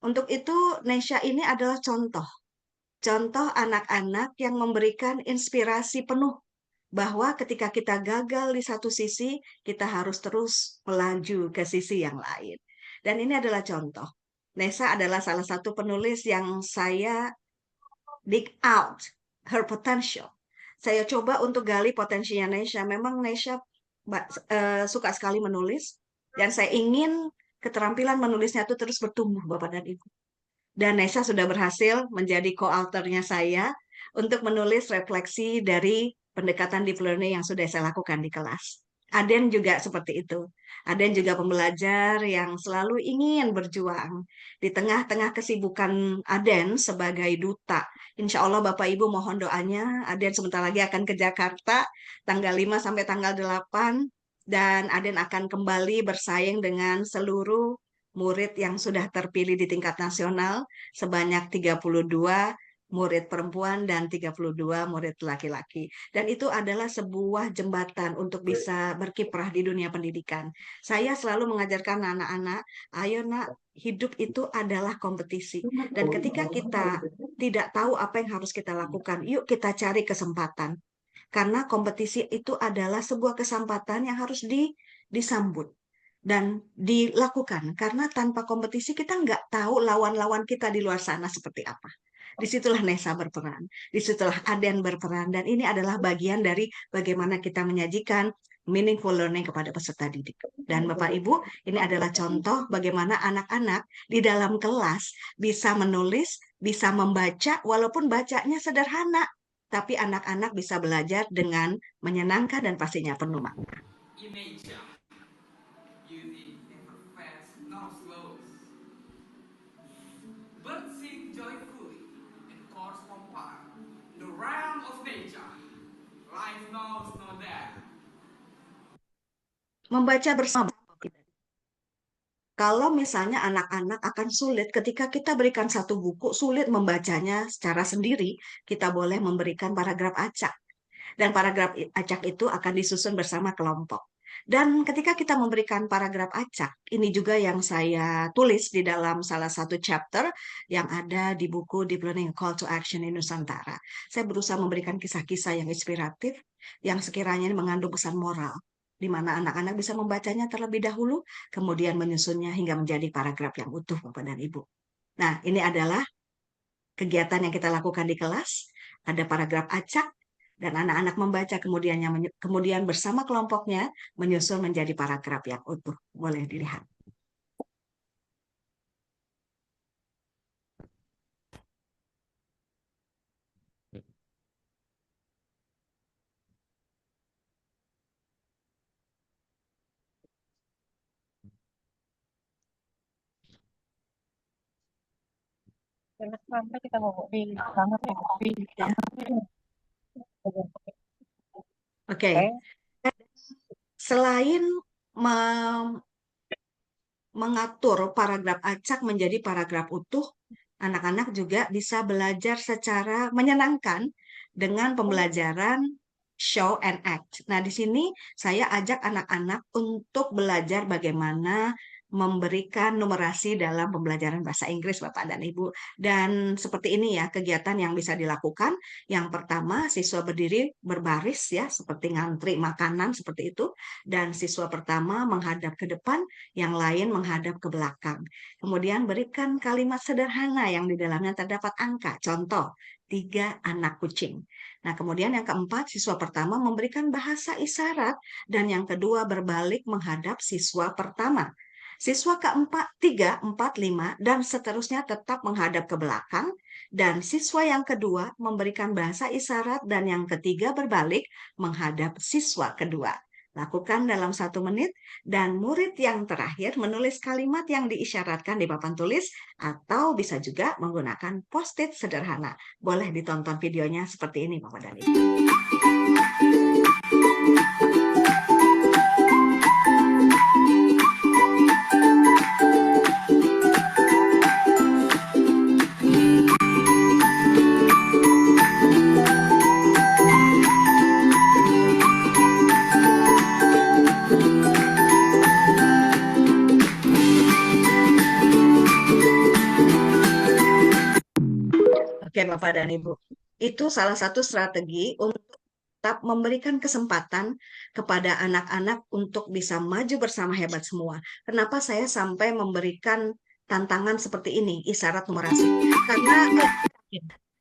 Untuk itu, Nesha ini adalah contoh anak-anak yang memberikan inspirasi penuh bahwa ketika kita gagal di satu sisi, kita harus terus melaju ke sisi yang lain. Dan ini adalah contoh. Nesa adalah salah satu penulis yang saya dig out her potential. Saya coba untuk gali potensinya Nesha. Memang Nesha suka sekali menulis, dan saya ingin keterampilan menulisnya itu terus bertumbuh, Bapak dan Ibu. Dan Nesa sudah berhasil menjadi co-authornya saya untuk menulis refleksi dari pendekatan deep learning yang sudah saya lakukan di kelas. Aden juga seperti itu. Aden juga pembelajar yang selalu ingin berjuang. Di tengah-tengah kesibukan Aden sebagai duta, insya Allah Bapak Ibu mohon doanya, Aden sebentar lagi akan ke Jakarta, tanggal 5 sampai tanggal 8, dan Aden akan kembali bersaing dengan seluruh murid yang sudah terpilih di tingkat nasional, sebanyak 32 murid perempuan dan 32 murid laki-laki. Dan itu adalah sebuah jembatan untuk bisa berkiprah di dunia pendidikan. Saya selalu mengajarkan anak-anak, ayo nak, hidup itu adalah kompetisi. Dan ketika kita tidak tahu apa yang harus kita lakukan, yuk kita cari kesempatan. Karena kompetisi itu adalah sebuah kesempatan yang harus disambut dan dilakukan. Karena tanpa kompetisi kita nggak tahu lawan-lawan kita di luar sana seperti apa. Disitulah Nesa berperan, disitulah Aden berperan, dan ini adalah bagian dari bagaimana kita menyajikan meaningful learning kepada peserta didik. Dan Bapak Ibu, ini adalah contoh bagaimana anak-anak di dalam kelas bisa menulis, bisa membaca, walaupun bacanya sederhana, tapi anak-anak bisa belajar dengan menyenangkan dan pastinya penuh makna. Membaca bersama. Kalau misalnya anak-anak akan sulit ketika kita berikan satu buku, sulit membacanya secara sendiri, kita boleh memberikan paragraf acak. Dan paragraf acak itu akan disusun bersama kelompok. Dan ketika kita memberikan paragraf acak, ini juga yang saya tulis di dalam salah satu chapter yang ada di buku Deep Learning Call to Action in Nusantara. Saya berusaha memberikan kisah-kisah yang inspiratif, yang sekiranya mengandung pesan moral, di mana anak-anak bisa membacanya terlebih dahulu, kemudian menyusunnya hingga menjadi paragraf yang utuh, Bapak dan Ibu. Nah, ini adalah kegiatan yang kita lakukan di kelas. Ada paragraf acak, dan anak-anak membaca, kemudian bersama kelompoknya menyusun menjadi paragraf yang utuh. Boleh dilihat. Sampai kita bawa di kamar ya. Oke. Selain mengatur paragraf acak menjadi paragraf utuh, anak-anak juga bisa belajar secara menyenangkan dengan pembelajaran show and act. Nah, di sini saya ajak anak-anak untuk belajar bagaimana memberikan numerasi dalam pembelajaran bahasa Inggris, Bapak dan Ibu. Dan seperti ini ya kegiatan yang bisa dilakukan. Yang pertama, siswa berdiri berbaris ya, seperti ngantri makanan seperti itu. Dan siswa pertama menghadap ke depan, yang lain menghadap ke belakang. Kemudian berikan kalimat sederhana yang di dalamnya terdapat angka. Contoh, 3 anak kucing. Nah, kemudian yang keempat, siswa pertama memberikan bahasa isyarat, dan yang kedua berbalik menghadap siswa pertama. Siswa keempat, 3, 4, 5, dan seterusnya tetap menghadap ke belakang, dan siswa yang kedua memberikan bahasa isyarat, dan yang ketiga berbalik menghadap siswa kedua. Lakukan dalam 1 menit, dan murid yang terakhir menulis kalimat yang diisyaratkan di papan tulis, atau bisa juga menggunakan post-it sederhana. Boleh ditonton videonya seperti ini, Bapak dan Ibu. Oke, Bapak dan Ibu. Itu salah satu strategi untuk tetap memberikan kesempatan kepada anak-anak untuk bisa maju bersama hebat semua. Kenapa saya sampai memberikan tantangan seperti ini, isyarat numerasi? Karena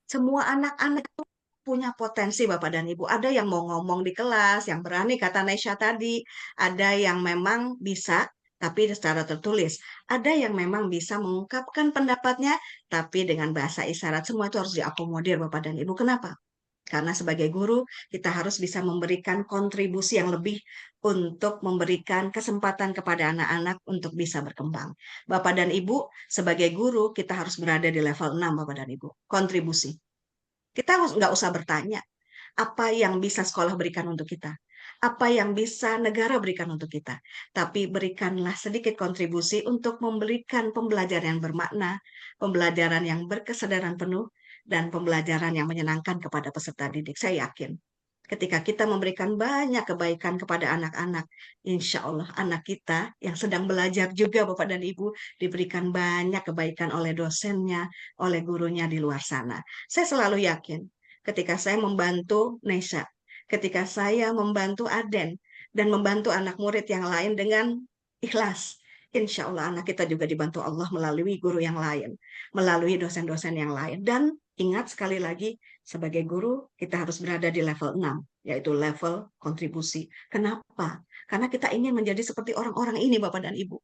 semua anak-anak itu punya potensi Bapak dan Ibu. Ada yang mau ngomong di kelas, yang berani kata Nesha tadi. Ada yang memang bisa, tapi secara tertulis. Ada yang memang bisa mengungkapkan pendapatnya, tapi dengan bahasa isyarat. Semua itu harus diakomodir Bapak dan Ibu. Kenapa? Karena sebagai guru, kita harus bisa memberikan kontribusi yang lebih untuk memberikan kesempatan kepada anak-anak untuk bisa berkembang. Bapak dan Ibu, sebagai guru, kita harus berada di level 6, Bapak dan Ibu. Kontribusi. Kita nggak usah bertanya apa yang bisa sekolah berikan untuk kita, apa yang bisa negara berikan untuk kita, tapi berikanlah sedikit kontribusi untuk memberikan pembelajaran yang bermakna, pembelajaran yang berkesadaran penuh, dan pembelajaran yang menyenangkan kepada peserta didik. Saya yakin ketika kita memberikan banyak kebaikan kepada anak-anak, insya Allah anak kita yang sedang belajar juga Bapak dan Ibu diberikan banyak kebaikan oleh dosennya, oleh gurunya di luar sana. Saya selalu yakin ketika saya membantu Nesha, ketika saya membantu Aden, dan membantu anak murid yang lain dengan ikhlas, insya Allah anak kita juga dibantu Allah melalui guru yang lain, melalui dosen-dosen yang lain. Dan ingat sekali lagi, sebagai guru kita harus berada di level 6, yaitu level kontribusi. Kenapa? Karena kita ingin menjadi seperti orang-orang ini, Bapak dan Ibu.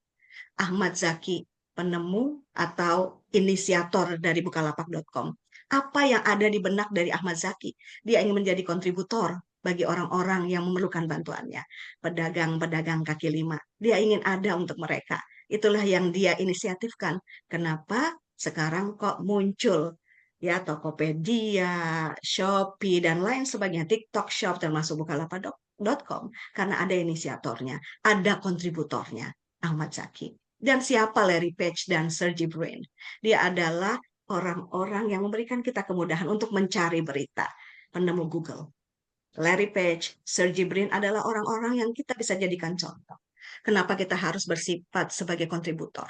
Ahmad Zaki, penemu atau inisiator dari Bukalapak.com. Apa yang ada di benak dari Ahmad Zaki? Dia ingin menjadi kontributor bagi orang-orang yang memerlukan bantuannya. Pedagang-pedagang kaki lima. Dia ingin ada untuk mereka. Itulah yang dia inisiatifkan. Kenapa sekarang kok muncul ya Tokopedia, Shopee, dan lain sebagainya, TikTok Shop termasuk Bukalapak.com, karena ada inisiatornya, ada kontributornya, Ahmad Zaki. Dan siapa Larry Page dan Sergey Brin? Dia adalah orang-orang yang memberikan kita kemudahan untuk mencari berita, penemu Google. Larry Page, Sergey Brin adalah orang-orang yang kita bisa jadikan contoh. Kenapa kita harus bersifat sebagai kontributor?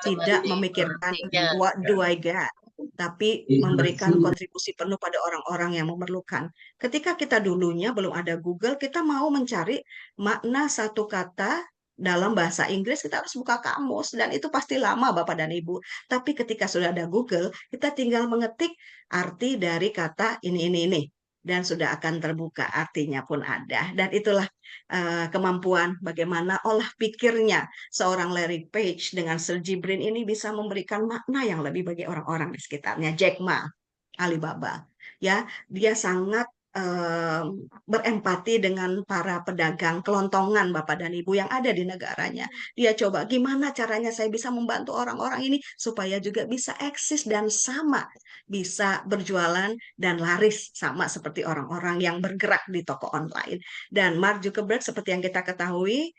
Tidak memikirkan what do I get, tapi memberikan kontribusi penuh pada orang-orang yang memerlukan. Ketika kita dulunya belum ada Google, kita mau mencari makna satu kata dalam bahasa Inggris, kita harus buka kamus, dan itu pasti lama Bapak dan Ibu. Tapi ketika sudah ada Google, kita tinggal mengetik arti dari kata ini, dan sudah akan terbuka, artinya pun ada. Dan itulah kemampuan bagaimana olah pikirnya seorang Larry Page dengan Sergey Brin ini bisa memberikan makna yang lebih bagi orang-orang di sekitarnya. Jack Ma, Alibaba, ya, dia sangat berempati dengan para pedagang kelontongan Bapak dan Ibu yang ada di negaranya. Dia coba gimana caranya saya bisa membantu orang-orang ini supaya juga bisa eksis dan sama, bisa berjualan dan laris sama seperti orang-orang yang bergerak di toko online. Dan Mark Zuckerberg seperti yang kita ketahui,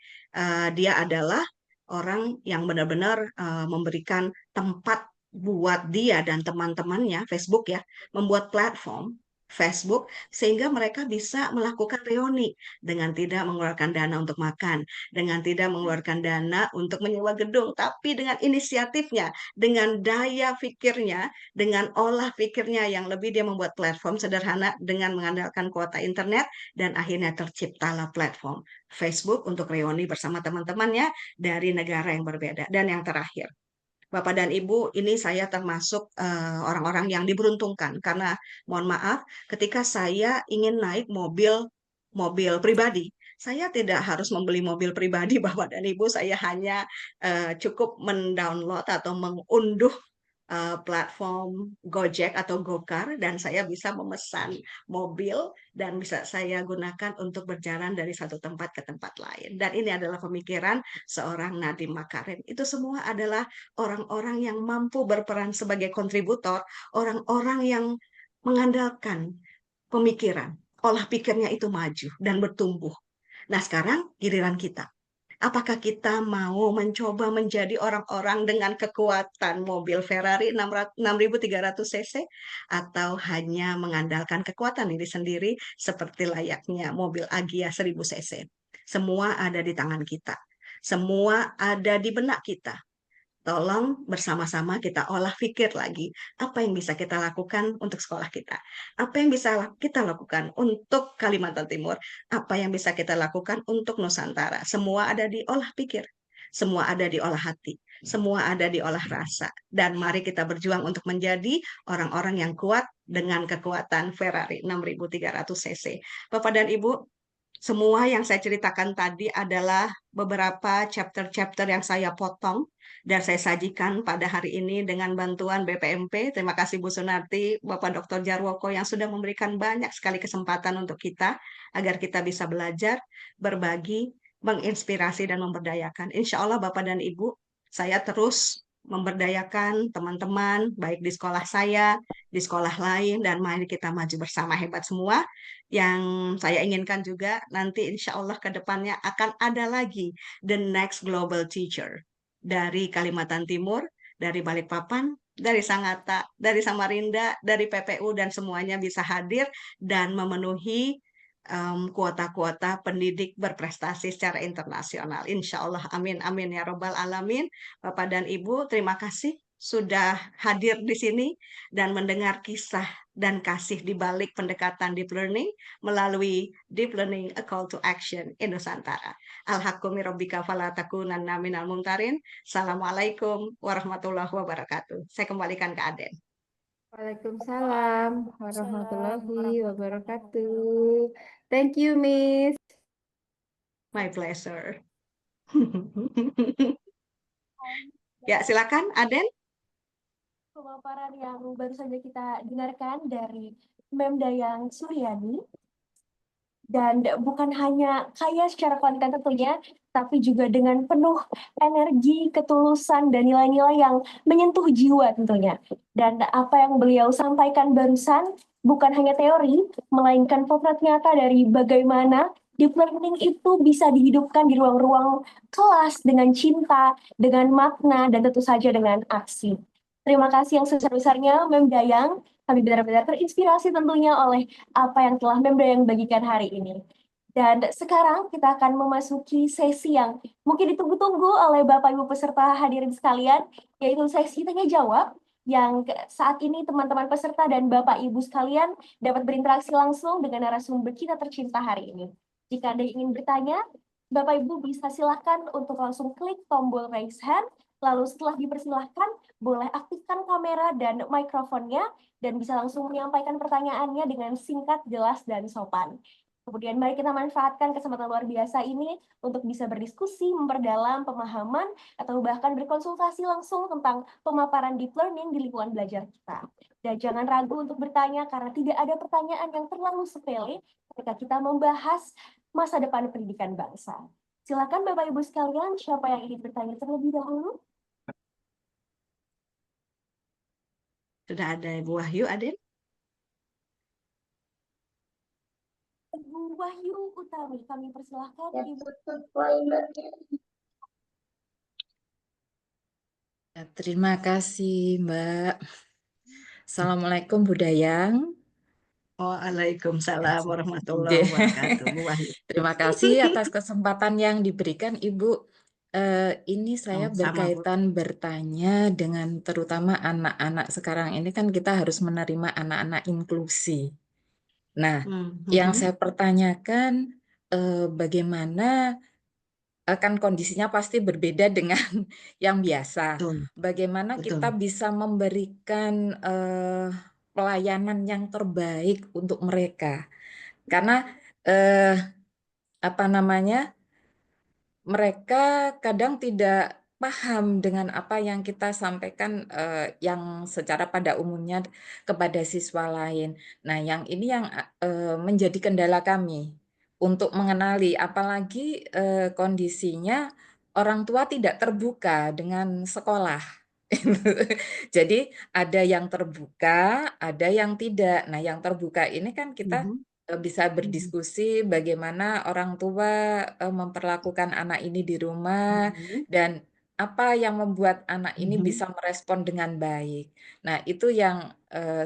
dia adalah orang yang benar-benar memberikan tempat buat dia dan teman-temannya, Facebook ya, membuat platform Facebook sehingga mereka bisa melakukan reuni dengan tidak mengeluarkan dana untuk makan, dengan tidak mengeluarkan dana untuk menyewa gedung, tapi dengan inisiatifnya, dengan daya pikirnya, dengan olah pikirnya yang lebih, dia membuat platform sederhana dengan mengandalkan kuota internet, dan akhirnya terciptalah platform Facebook untuk reuni bersama teman-temannya dari negara yang berbeda. Dan yang terakhir, Bapak dan Ibu, ini saya termasuk orang-orang yang diberuntungkan karena mohon maaf, ketika saya ingin naik mobil pribadi, saya tidak harus membeli mobil pribadi, Bapak dan Ibu. Saya hanya cukup mendownload atau mengunduh platform Gojek atau Gokar, dan saya bisa memesan mobil dan bisa saya gunakan untuk berjalan dari satu tempat ke tempat lain. Dan ini adalah pemikiran seorang Nadiem Makarim. Itu semua adalah orang-orang yang mampu berperan sebagai kontributor, orang-orang yang mengandalkan pemikiran, olah pikirnya itu maju dan bertumbuh. Nah, sekarang giliran kita. Apakah kita mau mencoba menjadi orang-orang dengan kekuatan mobil Ferrari 6.300 cc atau hanya mengandalkan kekuatan diri sendiri seperti layaknya mobil Agya 1000 cc? Semua ada di tangan kita. Semua ada di benak kita. tolong bersama-sama kita olah pikir lagi. Apa yang bisa kita lakukan untuk sekolah kita? Apa yang bisa kita lakukan untuk Kalimantan Timur? Apa yang bisa kita lakukan untuk Nusantara? Semua ada di olah pikir. Semua ada di olah hati. Semua ada di olah rasa. Dan mari kita berjuang untuk menjadi orang-orang yang kuat dengan kekuatan Ferrari 6300 cc. Bapak dan Ibu, semua yang saya ceritakan tadi adalah beberapa chapter-chapter yang saya potong dan saya sajikan pada hari ini dengan bantuan BPMP. Terima kasih Bu Sunarti, Bapak Dr. Jarwoko yang sudah memberikan banyak sekali kesempatan untuk kita agar kita bisa belajar, berbagi, menginspirasi dan memberdayakan. Insya Allah Bapak dan Ibu, saya terus memberdayakan teman-teman baik di sekolah saya, di sekolah lain, dan mari kita maju bersama hebat semua. Yang saya inginkan juga nanti insya Allah ke depannya akan ada lagi the next global teacher dari Kalimantan Timur, dari Balikpapan, dari Sangatta, dari Samarinda, dari PPU, dan semuanya bisa hadir dan memenuhi kuota-kuota pendidik berprestasi secara internasional. Insya Allah, amin, amin ya robbal alamin. Bapak dan Ibu, terima kasih sudah hadir di sini dan mendengar kisah dan kasih di balik pendekatan deep learning melalui deep learning a call to action in Nusantara. Al-haqqumi rabbika fala takunanna minal mumtarin. Assalamualaikum warahmatullahi wabarakatuh. Saya kembalikan ke Aden. Waalaikumsalam warahmatullahi wabarakatuh. Thank you, Miss. My pleasure. Ya, silakan Aden. Pemaparan yang baru saja kita dengarkan dari Mem Dayang Suryani, dan bukan hanya kaya secara konten tentunya, tapi juga dengan penuh energi, ketulusan, dan nilai-nilai yang menyentuh jiwa tentunya. Dan apa yang beliau sampaikan barusan bukan hanya teori, melainkan potret nyata dari bagaimana deep learning itu bisa dihidupkan di ruang-ruang kelas dengan cinta, dengan makna, dan tentu saja dengan aksi. Terima kasih yang sebesar-besarnya, Mem Dayang. Kami benar-benar terinspirasi tentunya oleh apa yang telah Mem Dayang bagikan hari ini. Dan sekarang kita akan memasuki sesi yang mungkin ditunggu-tunggu oleh Bapak Ibu peserta hadirin sekalian, yaitu sesi tanya-jawab, yang saat ini teman-teman peserta dan Bapak Ibu sekalian dapat berinteraksi langsung dengan narasumber kita tercinta hari ini. Jika Anda ingin bertanya, Bapak Ibu bisa silakan untuk langsung klik tombol raise hand, lalu setelah dipersilahkan, boleh aktifkan kamera dan mikrofonnya, dan bisa langsung menyampaikan pertanyaannya dengan singkat, jelas, dan sopan. Kemudian mari kita manfaatkan kesempatan luar biasa ini untuk bisa berdiskusi, memperdalam pemahaman, atau bahkan berkonsultasi langsung tentang pemaparan deep learning di lingkungan belajar kita. Dan jangan ragu untuk bertanya karena tidak ada pertanyaan yang terlalu sepele ketika kita membahas masa depan pendidikan bangsa. Silakan Bapak Ibu sekalian, siapa yang ingin bertanya terlebih dahulu? Sudah ada Ibu Wahyu, Aden? Ibu Wahyu Utami, kami persilahkan. Ibu. Terima kasih, Mbak. Assalamualaikum, Bu Dayang. Waalaikumsalam warahmatullahi wabarakatuh, Bu Wahyu. Terima kasih atas kesempatan yang diberikan, Ibu. Ini saya berkaitan bertanya dengan terutama anak-anak sekarang ini kan kita harus menerima anak-anak inklusi. Nah, yang saya pertanyakan bagaimana kan kondisinya pasti berbeda dengan yang biasa. Bagaimana kita bisa memberikan pelayanan yang terbaik untuk mereka? Karena apa namanya? Mereka kadang tidak paham dengan apa yang kita sampaikan yang secara pada umumnya kepada siswa lain. Nah, yang ini yang menjadi kendala kami untuk mengenali, apalagi kondisinya orang tua tidak terbuka dengan sekolah. Jadi ada yang terbuka, ada yang tidak. Nah, yang terbuka ini kan kita bisa berdiskusi bagaimana orang tua memperlakukan anak ini di rumah dan apa yang membuat anak ini bisa merespon dengan baik. Nah, itu yang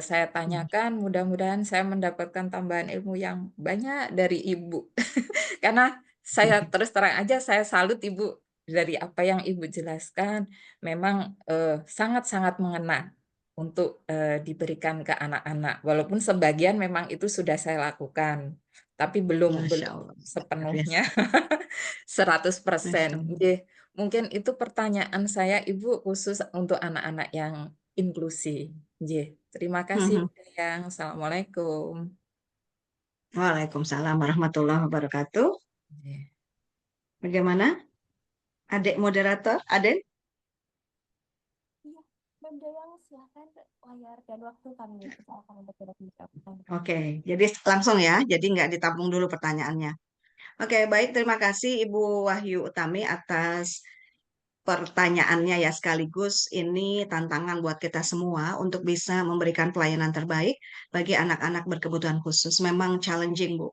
saya tanyakan, mudah-mudahan saya mendapatkan tambahan ilmu yang banyak dari Ibu. Karena saya terus terang aja saya salut Ibu dari apa yang Ibu jelaskan memang sangat-sangat mengena untuk diberikan ke anak-anak. Walaupun sebagian memang itu sudah saya lakukan, tapi belum Masya Allah. Luar sepenuhnya biasa. 100%. Masya Allah. Nggih, mungkin itu pertanyaan saya Ibu khusus untuk anak-anak yang inklusi. Nggih, terima kasih Mhm. Bu Dayang. Assalamualaikum. Waalaikumsalam warahmatullahi wabarakatuh. Nggih. Bagaimana? Adik moderator, Aden? Iya, Mbak Dayang, silakan layar dan waktu kami persilakan untuk menjawab. Oke, jadi langsung ya, jadi nggak ditampung dulu pertanyaannya. Oke, baik, terima kasih Ibu Wahyu Utami atas pertanyaannya ya, sekaligus ini tantangan buat kita semua untuk bisa memberikan pelayanan terbaik bagi anak-anak berkebutuhan khusus. Memang challenging, Bu.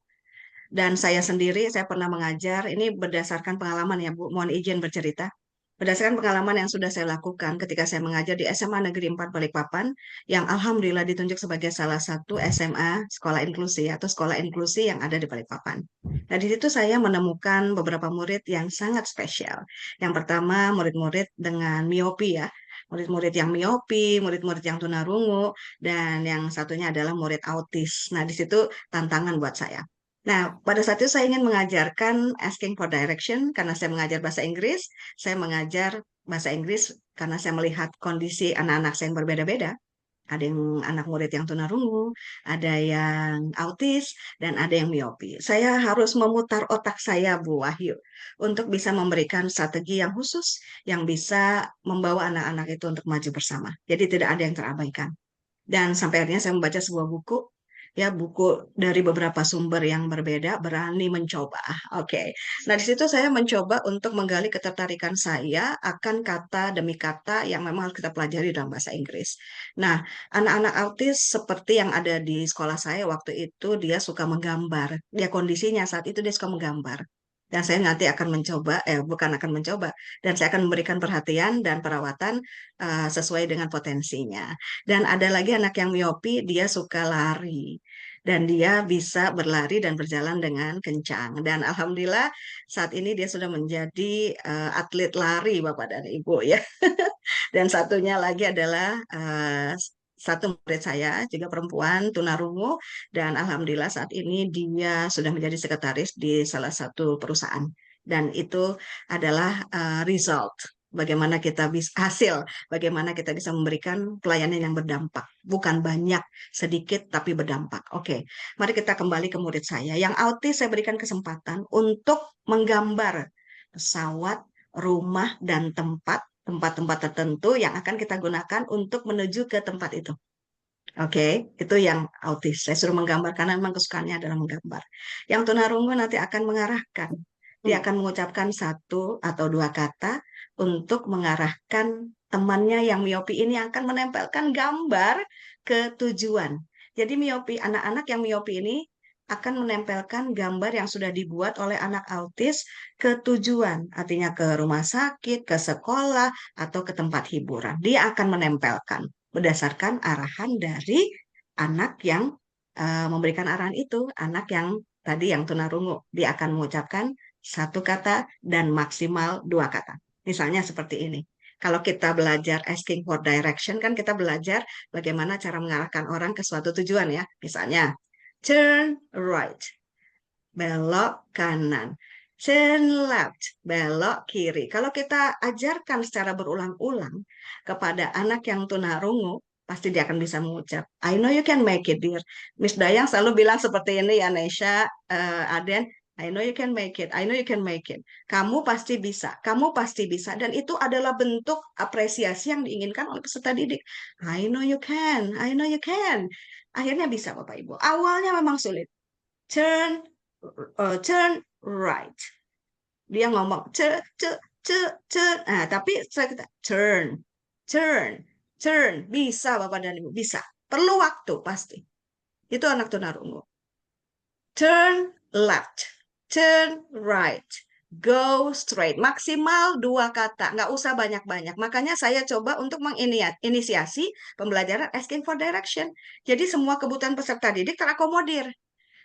Dan saya sendiri, saya pernah mengajar, ini berdasarkan pengalaman ya Bu, mohon izin bercerita. Berdasarkan pengalaman yang sudah saya lakukan ketika saya mengajar di SMA Negeri 4 Balikpapan, yang alhamdulillah ditunjuk sebagai salah satu SMA sekolah inklusi atau sekolah inklusi yang ada di Balikpapan. Nah, di situ saya menemukan beberapa murid yang sangat spesial. Yang pertama, murid-murid dengan miopi ya. Murid-murid yang miopi, murid-murid yang tunarungu, dan yang satunya adalah murid autis. Nah, di situ tantangan buat saya. Nah, pada saat itu saya ingin mengajarkan asking for direction karena saya mengajar bahasa Inggris. Saya mengajar bahasa Inggris karena saya melihat kondisi anak-anak saya yang berbeda-beda. Ada yang anak murid yang tunarungu, ada yang autis, dan ada yang miopi. Saya harus memutar otak saya, Bu Wahyu, untuk bisa memberikan strategi yang khusus yang bisa membawa anak-anak itu untuk maju bersama. Jadi tidak ada yang terabaikan. Dan sampai akhirnya saya membaca sebuah buku, ya buku dari beberapa sumber yang berbeda, berani mencoba. Oke. Nah, di situ saya mencoba untuk menggali ketertarikan saya akan kata demi kata yang memang harus kita pelajari dalam bahasa Inggris. Nah, anak-anak autis seperti yang ada di sekolah saya waktu itu, dia suka menggambar. Dia kondisinya saat itu dia suka menggambar. Dan saya nanti akan mencoba, bukan akan mencoba, dan saya akan memberikan perhatian dan perawatan sesuai dengan potensinya. Dan ada lagi anak yang miopi, dia suka lari. Dan dia bisa berlari dan berjalan dengan kencang. Dan alhamdulillah saat ini dia sudah menjadi atlet lari, Bapak dan Ibu ya. Dan satunya lagi adalah satu murid saya, juga perempuan, tunarungu. Dan alhamdulillah saat ini dia sudah menjadi sekretaris di salah satu perusahaan. Dan itu adalah result bagaimana kita bisa hasil, bagaimana kita bisa memberikan pelayanan yang berdampak, bukan banyak, sedikit tapi berdampak. Oke, mari kita kembali ke murid saya. Yang autis saya berikan kesempatan untuk menggambar pesawat, rumah, dan tempat-tempat tertentu yang akan kita gunakan untuk menuju ke tempat itu. Oke, itu yang autis. Saya suruh menggambar karena memang kesukaannya adalah menggambar. Yang tunarungu nanti akan mengarahkan. Dia akan mengucapkan satu atau dua kata untuk mengarahkan temannya yang miopi ini akan menempelkan gambar ke tujuan. Jadi miopi, anak-anak yang miopi ini akan menempelkan gambar yang sudah dibuat oleh anak autis ke tujuan, artinya ke rumah sakit, ke sekolah, atau ke tempat hiburan. Dia akan menempelkan berdasarkan arahan dari anak yang memberikan arahan itu, anak yang tadi yang tunarungu. Dia akan mengucapkan satu kata dan maksimal dua kata. Misalnya seperti ini. Kalau kita belajar asking for direction, kan kita belajar bagaimana cara mengarahkan orang ke suatu tujuan ya. Misalnya, turn right, belok kanan. Turn left, belok kiri. Kalau kita ajarkan secara berulang-ulang kepada anak yang tunarungu, pasti dia akan bisa mengucap, I know you can make it, dear. Miss Dayang selalu bilang seperti ini ya, Nesha, Aden, I know you can make it, I know you can make it. Kamu pasti bisa, kamu pasti bisa. Dan itu adalah bentuk apresiasi yang diinginkan oleh peserta didik. I know you can, I know you can. Akhirnya bisa Bapak Ibu. Awalnya memang sulit. Turn right. Dia ngomong nah, tapi setelah kita turn, bisa Bapak dan Ibu, bisa. Perlu waktu pasti. Itu anak tunarungu. Turn left, turn right, go straight. Maksimal dua kata, nggak usah banyak-banyak. Makanya saya coba untuk menginisiasi pembelajaran asking for direction. Jadi semua kebutuhan peserta didik terakomodir.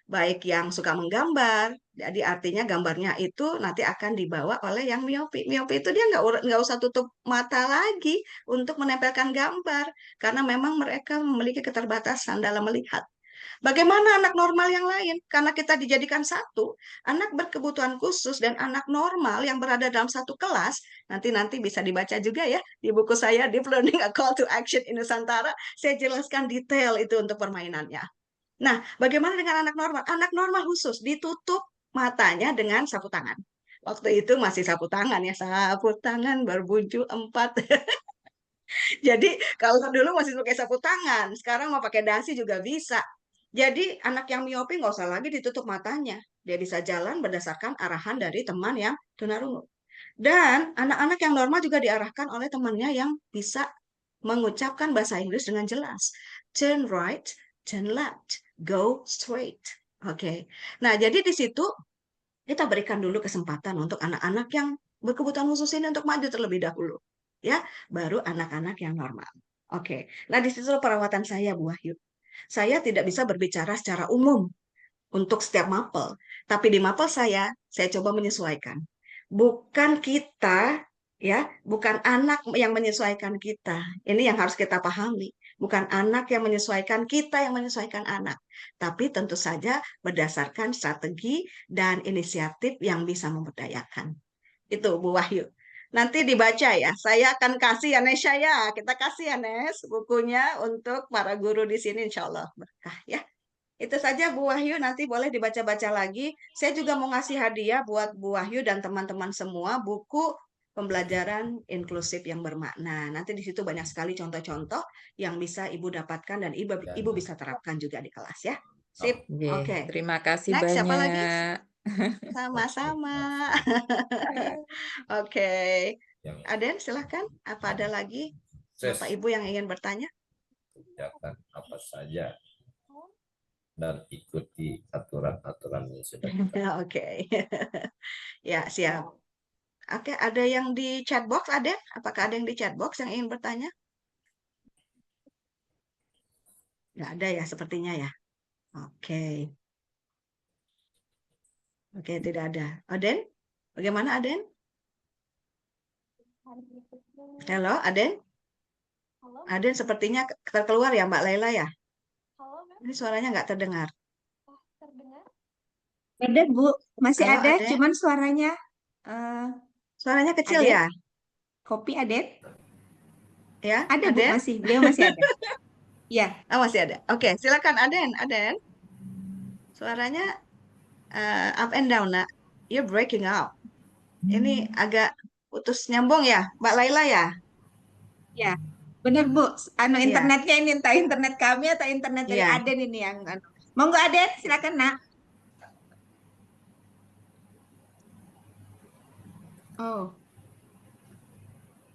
baik yang suka menggambar, jadi artinya gambarnya itu nanti akan dibawa oleh yang miopi. Miopi itu dia nggak usah tutup mata lagi untuk menempelkan gambar, karena memang mereka memiliki keterbatasan dalam melihat. Bagaimana anak normal yang lain? Karena kita dijadikan satu, anak berkebutuhan khusus dan anak normal yang berada dalam satu kelas, nanti bisa dibaca juga ya di buku saya, Deep Learning A Call to Action in Nusantara, saya jelaskan detail itu untuk permainannya. Nah, bagaimana dengan anak normal? Anak normal khusus ditutup matanya dengan sapu tangan. Waktu itu masih sapu tangan ya, sapu tangan berbuncu 4. Jadi kalau dulu masih pakai sapu tangan, sekarang mau pakai dasi juga bisa. Jadi anak yang miopi nggak usah lagi ditutup matanya. Dia bisa jalan berdasarkan arahan dari teman yang tunarungu. Dan anak-anak yang normal juga diarahkan oleh temannya yang bisa mengucapkan bahasa Inggris dengan jelas. Turn right, turn left, go straight. Oke. Nah, jadi di situ kita berikan dulu kesempatan untuk anak-anak yang berkebutuhan khusus ini untuk maju terlebih dahulu. Ya, baru anak-anak yang normal. Oke. Nah, di situ perawatan saya, Bu Wahyu. Saya tidak bisa berbicara secara umum untuk setiap mapel. Tapi di mapel saya coba menyesuaikan. Bukan kita, ya, bukan anak yang menyesuaikan kita. Ini yang harus kita pahami. Bukan anak yang menyesuaikan kita yang menyesuaikan anak. Tapi tentu saja berdasarkan strategi dan inisiatif yang bisa memberdayakan. Itu Bu Wahyu. Nanti dibaca ya. Saya akan kasih ya Nesya ya. Kita kasih ya Nes bukunya untuk para guru di sini insya Allah berkah ya. Itu saja Bu Wahyu, nanti boleh dibaca-baca lagi. Saya juga mau ngasih hadiah buat Bu Wahyu dan teman-teman semua buku pembelajaran inklusif yang bermakna. Nanti di situ banyak sekali contoh-contoh yang bisa Ibu dapatkan dan Ibu bisa terapkan juga di kelas ya. Sip. Oke. Terima kasih Next, siapa lagi? banyak. Sama-sama. Oke. Aden, silahkan. Apa ada lagi Bapak Ibu yang ingin bertanya? Kerjakan apa saja dan ikuti aturan-aturan yang sudah kita. Oke. Ya, siap. Oke, ada yang di chat box, Aden? Apakah ada yang di chat box yang ingin bertanya? Nggak ada ya, sepertinya ya. Oke. Oke, tidak ada. Aden? Bagaimana, Aden? Halo, Aden? Aden sepertinya terkeluar ya, Mbak Laila ya? Ini suaranya nggak terdengar. Ada Bu, masih Halo, ada, Aden? cuman suaranya Suaranya kecil Aden? ya? Kopi Aden? Ya, Ada Bu, Aden? masih, beliau masih ada. Ya. Oh, masih ada. Oke, silakan Aden. Aden. Suaranya up and down, nak. You're breaking up. Ini agak putus nyambung ya, Mbak Laila ya? Ya, benar Bu. Iya. Internetnya ini entah internet kami atau internet dari Iya. Aden ini yang Monggo Aden, silakan Nak. Oh,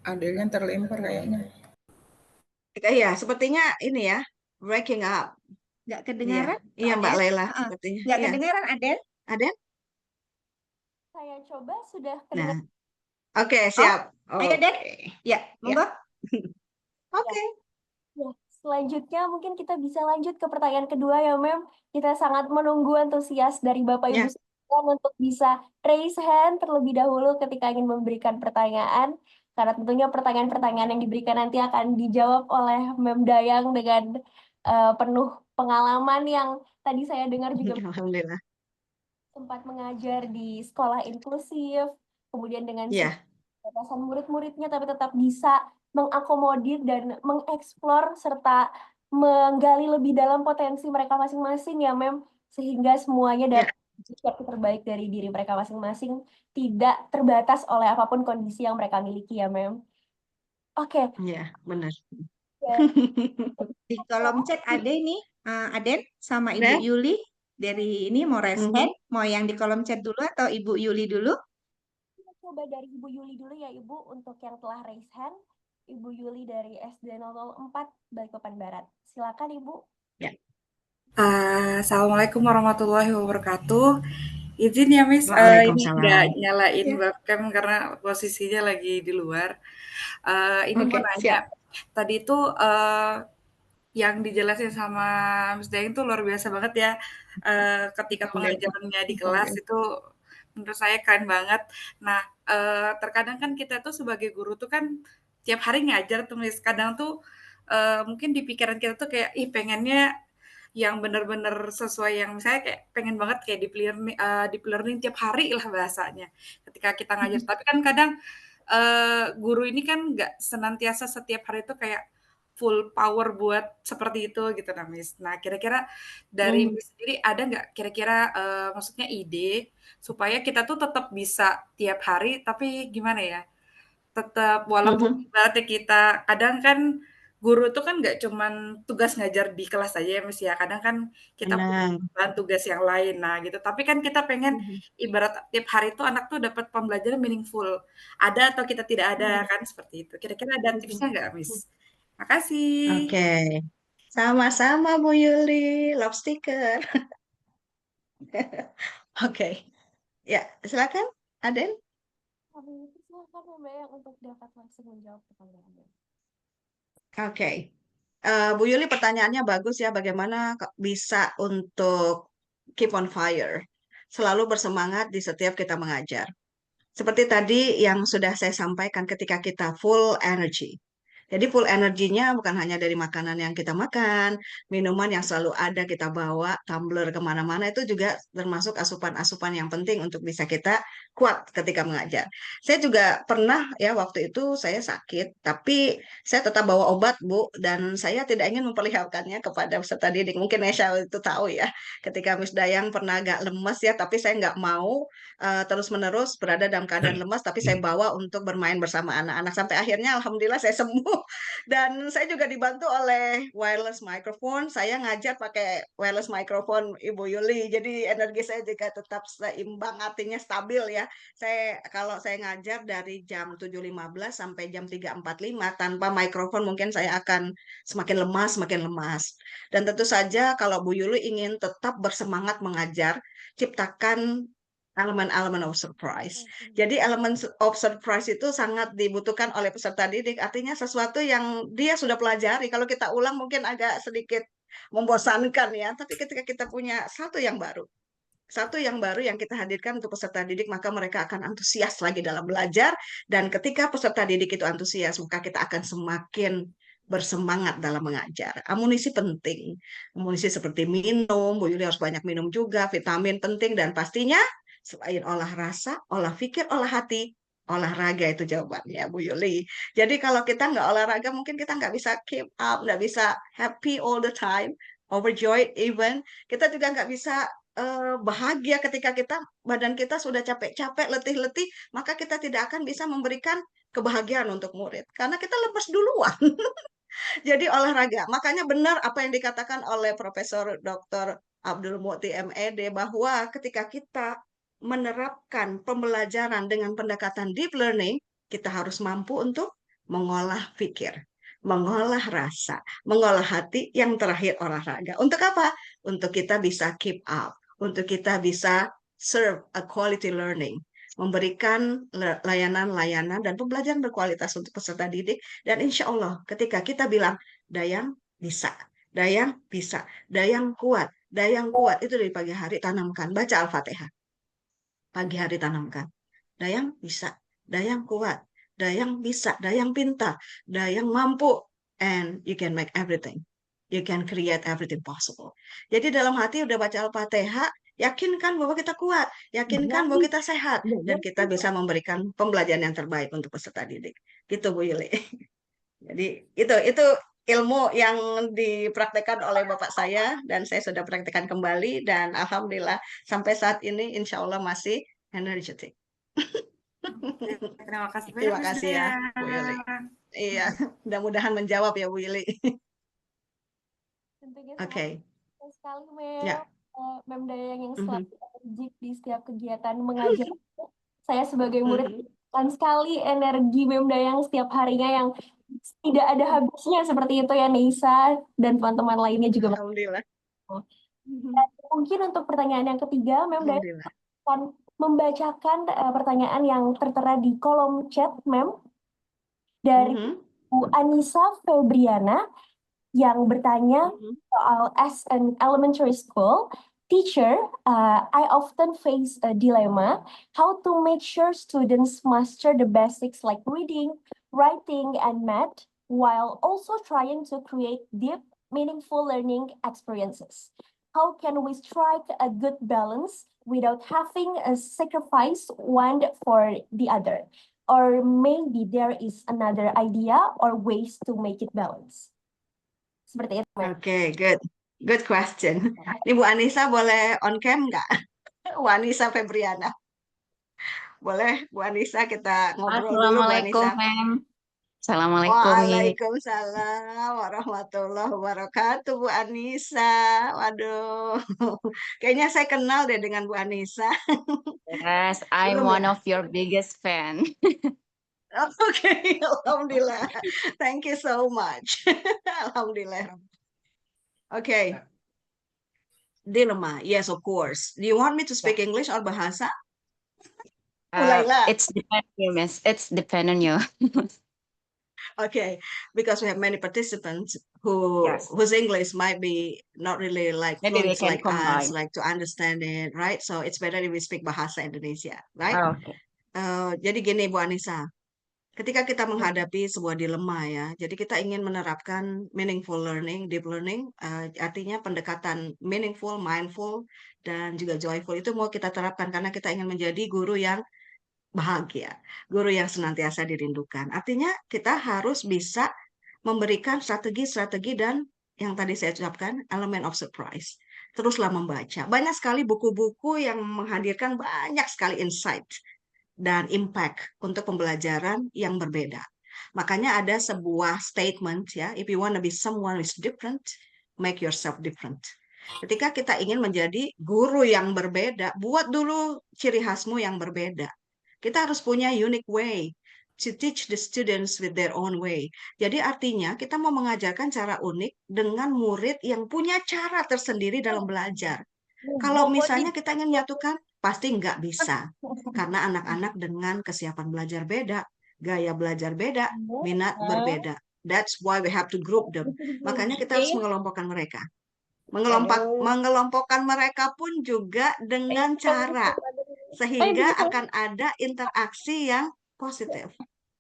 Ada yang terlempar kayaknya. Iya, sepertinya ini ya, breaking up. nggak Iya, kedengaran? iya Mbak Aden? Laila, Heeh. sepertinya. Nggak Iya. kedengaran Aden? Aden? Saya coba sudah Nah, kedengar. oke, siap. Ayo Aden. Ya, monggo. Oke. Ya, selanjutnya mungkin kita bisa lanjut ke pertanyaan kedua ya, Mem. Kita sangat menunggu antusias dari Bapak Ibu Ya. sekalian untuk bisa raise hand terlebih dahulu ketika ingin memberikan pertanyaan. Karena tentunya pertanyaan-pertanyaan yang diberikan nanti akan dijawab oleh Mem Dayang dengan penuh pengalaman yang tadi saya dengar juga Alhamdulillah. sempat mengajar di sekolah inklusif, kemudian dengan Iya. batasan murid-muridnya, tapi tetap bisa mengakomodir dan mengeksplor serta menggali lebih dalam potensi mereka masing-masing ya, Mem, sehingga semuanya dapat sesuatu terbaik dari diri mereka masing-masing, tidak terbatas oleh apapun kondisi yang mereka miliki ya, Mem. Oke. Iya, benar. Ya. Di kolom chat ada ini, Aden sama Ibu Aden? Yuli dari ini mau raise hand, mau yang di kolom chat dulu atau Ibu Yuli dulu? Kita coba dari Ibu Yuli dulu ya, Ibu, untuk yang telah raise hand. Ibu Yuli dari SD 004 Balikpapan Barat. Silakan Ibu. Ya. Assalamualaikum warahmatullahi wabarakatuh. Izin ya Miss, ini Waalaikumsalam. nggak nyalain Ya. webcam karena posisinya lagi di luar. Ini mau Oke, nanya, siap. tadi itu yang dijelasin sama Miss Dayang tuh luar biasa banget ya. Ketika pengajarannya di kelas itu menurut saya keren banget. Nah, terkadang kan kita tuh sebagai guru tuh kan tiap hari ngajar tuh Miss. Kadang tuh mungkin di pikiran kita tuh kayak ih pengennya yang bener-bener sesuai yang misalnya kayak pengen banget kayak deep learning tiap hari lah bahasanya ketika kita ngajar. Tapi kan kadang guru ini kan nggak senantiasa setiap hari itu kayak full power buat seperti itu gitu nah Miss. Nah kira-kira dari Miss sendiri ada nggak kira-kira maksudnya ide supaya kita tuh tetap bisa tiap hari tapi gimana ya tetap walaupun ibaratnya kita kadang kan guru itu kan nggak cuman tugas ngajar di kelas aja ya Miss ya kadang kan kita punya Benar. tugas yang lain nah gitu tapi kan kita pengen ibarat tiap hari itu anak tuh dapat pembelajaran meaningful ada atau kita tidak ada kan seperti itu kira-kira ada tipsnya nggak Miss? Makasih. Oke, sama-sama Bu Yuli, love sticker. Oke, ya silakan Aden. Silakan Mbak Dayang untuk dapat langsung menjawab pertanyaannya. Oke, Bu Yuli pertanyaannya bagus ya, bagaimana bisa untuk keep on fire, selalu bersemangat di setiap kita mengajar. Seperti tadi yang sudah saya sampaikan ketika kita full energy. Jadi full energinya bukan hanya dari makanan yang kita makan, minuman yang selalu ada kita bawa, tumbler kemana-mana itu juga termasuk asupan-asupan yang penting untuk bisa kita kuat ketika mengajar. Saya juga pernah ya waktu itu saya sakit, tapi saya tetap bawa obat Bu, dan saya tidak ingin memperlihatkannya kepada peserta didik. Mungkin Nesha itu tahu ya, ketika Miss Dayang pernah agak lemas ya, tapi saya nggak mau terus-menerus berada dalam keadaan lemas, tapi saya bawa untuk bermain bersama anak-anak sampai akhirnya alhamdulillah saya sembuh. Dan saya juga dibantu oleh wireless microphone. Saya ngajar pakai wireless microphone Ibu Yuli. Jadi energi saya juga tetap seimbang, artinya stabil ya. Kalau saya ngajar dari jam 7.15 sampai jam 3.45 tanpa mikrofon mungkin saya akan semakin lemas, semakin lemas. Dan tentu saja kalau Bu Yuli ingin tetap bersemangat mengajar, ciptakan elemen-elemen of surprise. Jadi elemen of surprise itu sangat dibutuhkan oleh peserta didik. Artinya sesuatu yang dia sudah pelajari. Kalau kita ulang mungkin agak sedikit membosankan ya. Tapi ketika kita punya satu yang baru yang kita hadirkan untuk peserta didik, maka mereka akan antusias lagi dalam belajar. Dan ketika peserta didik itu antusias, maka kita akan semakin bersemangat dalam mengajar. Amunisi penting. Amunisi seperti minum, Bu Yuli harus banyak minum juga, vitamin penting, dan pastinya selain olah rasa, olah pikir, olah hati, olahraga itu jawabannya Bu Yuli. Jadi kalau kita nggak olahraga, mungkin kita nggak bisa keep up, nggak bisa happy all the time, overjoyed even. Kita juga nggak bisa bahagia ketika badan kita sudah capek-capek, letih-letih, maka kita tidak akan bisa memberikan kebahagiaan untuk murid karena kita lepas duluan. Jadi olahraga. Makanya benar apa yang dikatakan oleh Profesor Dr. Abdul Muti MED bahwa ketika kita menerapkan pembelajaran dengan pendekatan deep learning, kita harus mampu untuk mengolah pikir, mengolah rasa, mengolah hati, yang terakhir olahraga. Untuk apa? Untuk kita bisa keep up, untuk kita bisa serve a quality learning, memberikan layanan-layanan dan pembelajaran berkualitas untuk peserta didik. Dan insya Allah ketika kita bilang, Dayang bisa, Dayang bisa, Dayang kuat, itu dari pagi hari tanamkan, baca Al-Fatihah. Pagi hari tanamkan, Dayang bisa, Dayang kuat, Dayang bisa, Dayang pintar, Dayang mampu, and you can make everything. You can create everything possible. Jadi dalam hati udah baca Al-Fatihah, yakinkan bahwa kita kuat, yakinkan bahwa kita sehat, dan kita bisa memberikan pembelajaran yang terbaik untuk peserta didik. Gitu Bu Yuli. Jadi itu ilmu yang dipraktekkan oleh bapak saya, dan saya sudah praktekkan kembali, dan alhamdulillah sampai saat ini insya Allah masih energetic. Terima kasih banyak Terima Miss kasih ya Bu Yuli. Dayang. Iya, mudah-mudahan menjawab ya Bu Yuli. Tentunya Oke. senang sekali Mem. Ya. Mem Dayang yang selalu energik di setiap kegiatan mengajar. Saya sebagai murid kan sekali energi Mem Dayang setiap harinya yang tidak ada habisnya seperti itu ya Neisa dan teman-teman lainnya juga. Alhamdulillah. Dan mungkin untuk pertanyaan yang ketiga, Mem Dayang akan membacakan pertanyaan yang tertera di kolom chat Mem dari Bu Anissa Febriana. yang bertanya soal as an elementary school teacher, I often face a dilemma how to make sure students master the basics like reading, writing, and math while also trying to create deep, meaningful learning experiences. How can we strike a good balance without having a sacrifice one for the other? Or maybe there is another idea or ways to make it balance. Seperti itu, Ma'am. Oke, good question. Ini Bu Anissa boleh on cam nggak? Bu Anissa Febriana. Boleh Bu Anissa kita ngobrol dulu Bu Assalamualaikum, Anissa. Mem. Assalamualaikum, Mi. Waalaikumsalam warahmatullahi wabarakatuh Bu Anissa. Waduh, kayaknya saya kenal deh dengan Bu Anissa. Yes, I'm Belum one ya? of your biggest fan. Oke, alhamdulillah. Thank you so much. Alhamdulillah. Okay. Dilema, yes, of course. Do you want me to speak English or bahasa? Laila. It's depend on you, Miss. It's depend on you. Okay, because we have many participants who Yes. whose English might be not really like Maybe we fluent can like us, combine. like to understand it, right? So it's better if we speak bahasa Indonesia, right? Oh, okay. Jadi gini Bu Anissa, ketika kita menghadapi sebuah dilema ya, jadi kita ingin menerapkan meaningful learning, deep learning, artinya pendekatan meaningful, mindful, dan juga joyful itu mau kita terapkan karena kita ingin menjadi guru yang bahagia, guru yang senantiasa dirindukan. Artinya kita harus bisa memberikan strategi-strategi dan yang tadi saya ucapkan, elemen of surprise. Teruslah membaca. Banyak sekali buku-buku yang menghadirkan banyak sekali insight dan impact untuk pembelajaran yang berbeda. Makanya ada sebuah statement ya, if you want to be someone who is different, make yourself different. Ketika kita ingin menjadi guru yang berbeda, buat dulu ciri khasmu yang berbeda. Kita harus punya unique way to teach the students with their own way. Jadi artinya kita mau mengajarkan cara unik dengan murid yang punya cara tersendiri dalam belajar. Kalau misalnya kita ingin menyatukan, pasti nggak bisa. Karena anak-anak dengan kesiapan belajar beda, gaya belajar beda, minat berbeda. That's why we have to group them. Makanya kita harus mengelompokkan mereka. Mengelompokkan mereka pun juga dengan cara sehingga akan ada interaksi yang positif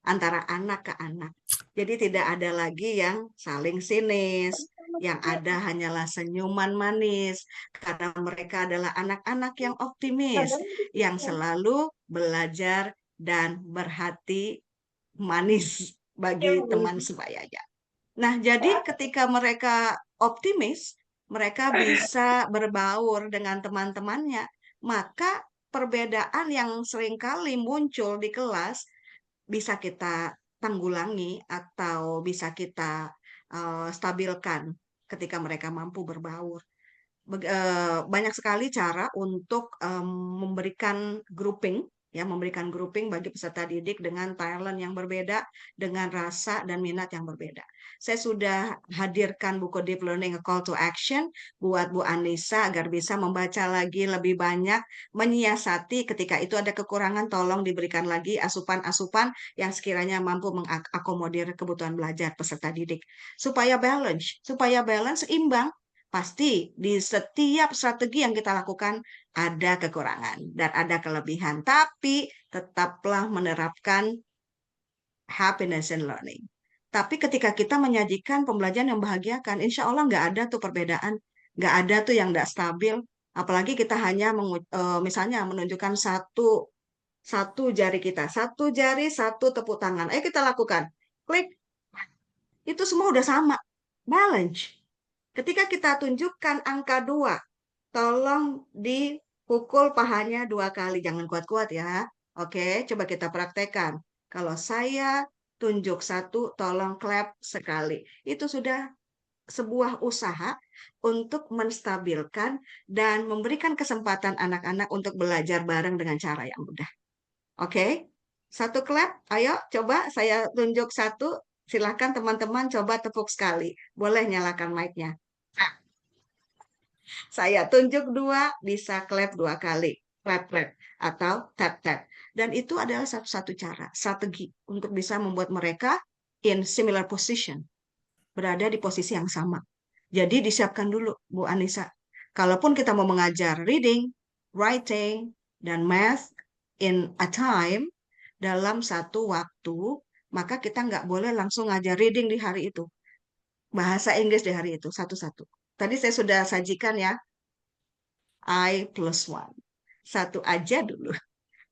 antara anak ke anak. Jadi tidak ada lagi yang saling sinis, yang ada hanyalah senyuman manis, karena mereka adalah anak-anak yang optimis, yang selalu belajar dan berhati manis bagi teman sebayanya. Nah, jadi ketika mereka optimis, mereka bisa berbaur dengan teman-temannya, maka perbedaan yang seringkali muncul di kelas bisa kita tanggulangi atau bisa kita stabilkan ketika mereka mampu berbaur. Banyak sekali cara untuk memberikan grouping bagi peserta didik dengan talent yang berbeda, dengan rasa dan minat yang berbeda. Saya sudah hadirkan buku Deep Learning, A Call to Action buat Bu Anissa agar bisa membaca lagi lebih banyak, menyiasati ketika itu ada kekurangan, tolong diberikan lagi asupan-asupan yang sekiranya mampu mengakomodir kebutuhan belajar peserta didik. Supaya balance, imbang. Pasti di setiap strategi yang kita lakukan ada kekurangan dan ada kelebihan, tapi tetaplah menerapkan happiness and learning. Tapi ketika kita menyajikan pembelajaran yang membahagiakan, insya Allah nggak ada tuh perbedaan, nggak ada tuh yang nggak stabil. Apalagi kita hanya misalnya menunjukkan satu jari kita, satu jari, satu tepuk tangan. Ayo kita lakukan, klik, itu semua udah sama, balance. Ketika kita tunjukkan angka 2, tolong dipukul pahanya 2 kali. Jangan kuat-kuat ya. Oke, coba kita praktekkan. Kalau saya tunjuk 1, tolong clap sekali. Itu sudah sebuah usaha untuk menstabilkan dan memberikan kesempatan anak-anak untuk belajar bareng dengan cara yang mudah. Oke, 1 clap. Ayo, coba saya tunjuk 1. Silahkan teman-teman coba tepuk sekali. Boleh nyalakan mic-nya. Saya tunjuk 2, bisa clap 2 kali. Clap, atau tap. Dan itu adalah satu-satu cara, strategi untuk bisa membuat mereka in similar position. berada di posisi yang sama. Jadi disiapkan dulu, Bu Anissa. Kalaupun kita mau mengajar reading, writing, dan math in a time, dalam satu waktu, maka kita nggak boleh langsung ngajar reading di hari itu. Bahasa Inggris di hari itu, satu-satu. Tadi saya sudah sajikan ya, I+1. Satu aja dulu.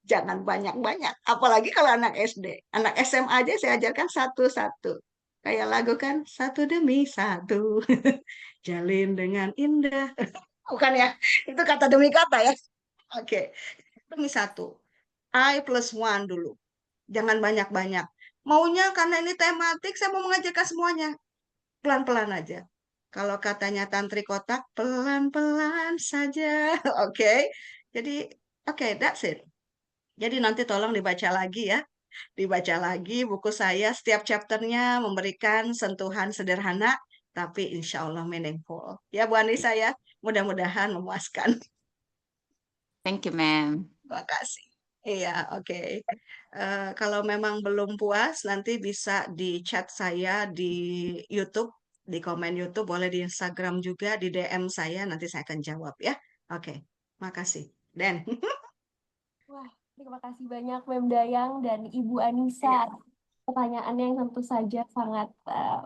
Jangan banyak-banyak. Apalagi kalau anak SD. Anak SMA aja saya ajarkan satu-satu. Kayak lagu kan, satu demi satu. Jalin dengan indah. Bukan ya? Itu kata demi kata ya. Oke. Demi satu. I+1 dulu. Jangan banyak-banyak. Maunya karena ini tematik, saya mau mengajarkan semuanya. Pelan-pelan aja. Kalau katanya tantri kotak, pelan-pelan saja. Oke. Jadi, oke, that's it. Jadi nanti tolong dibaca lagi ya. Dibaca lagi buku saya, setiap chapternya memberikan sentuhan sederhana, tapi insya Allah meaningful. Ya Bu Anissa ya, mudah-mudahan memuaskan. Thank you, ma'am. Terima kasih. Iya, oke. Kalau memang belum puas, nanti bisa di chat saya di YouTube, di komen YouTube, boleh di Instagram juga, di DM saya, nanti saya akan jawab ya. Oke, makasih. Dan Wah, terima kasih banyak Mem Dayang dan Ibu Anissa. Pertanyaannya yang tentu saja sangat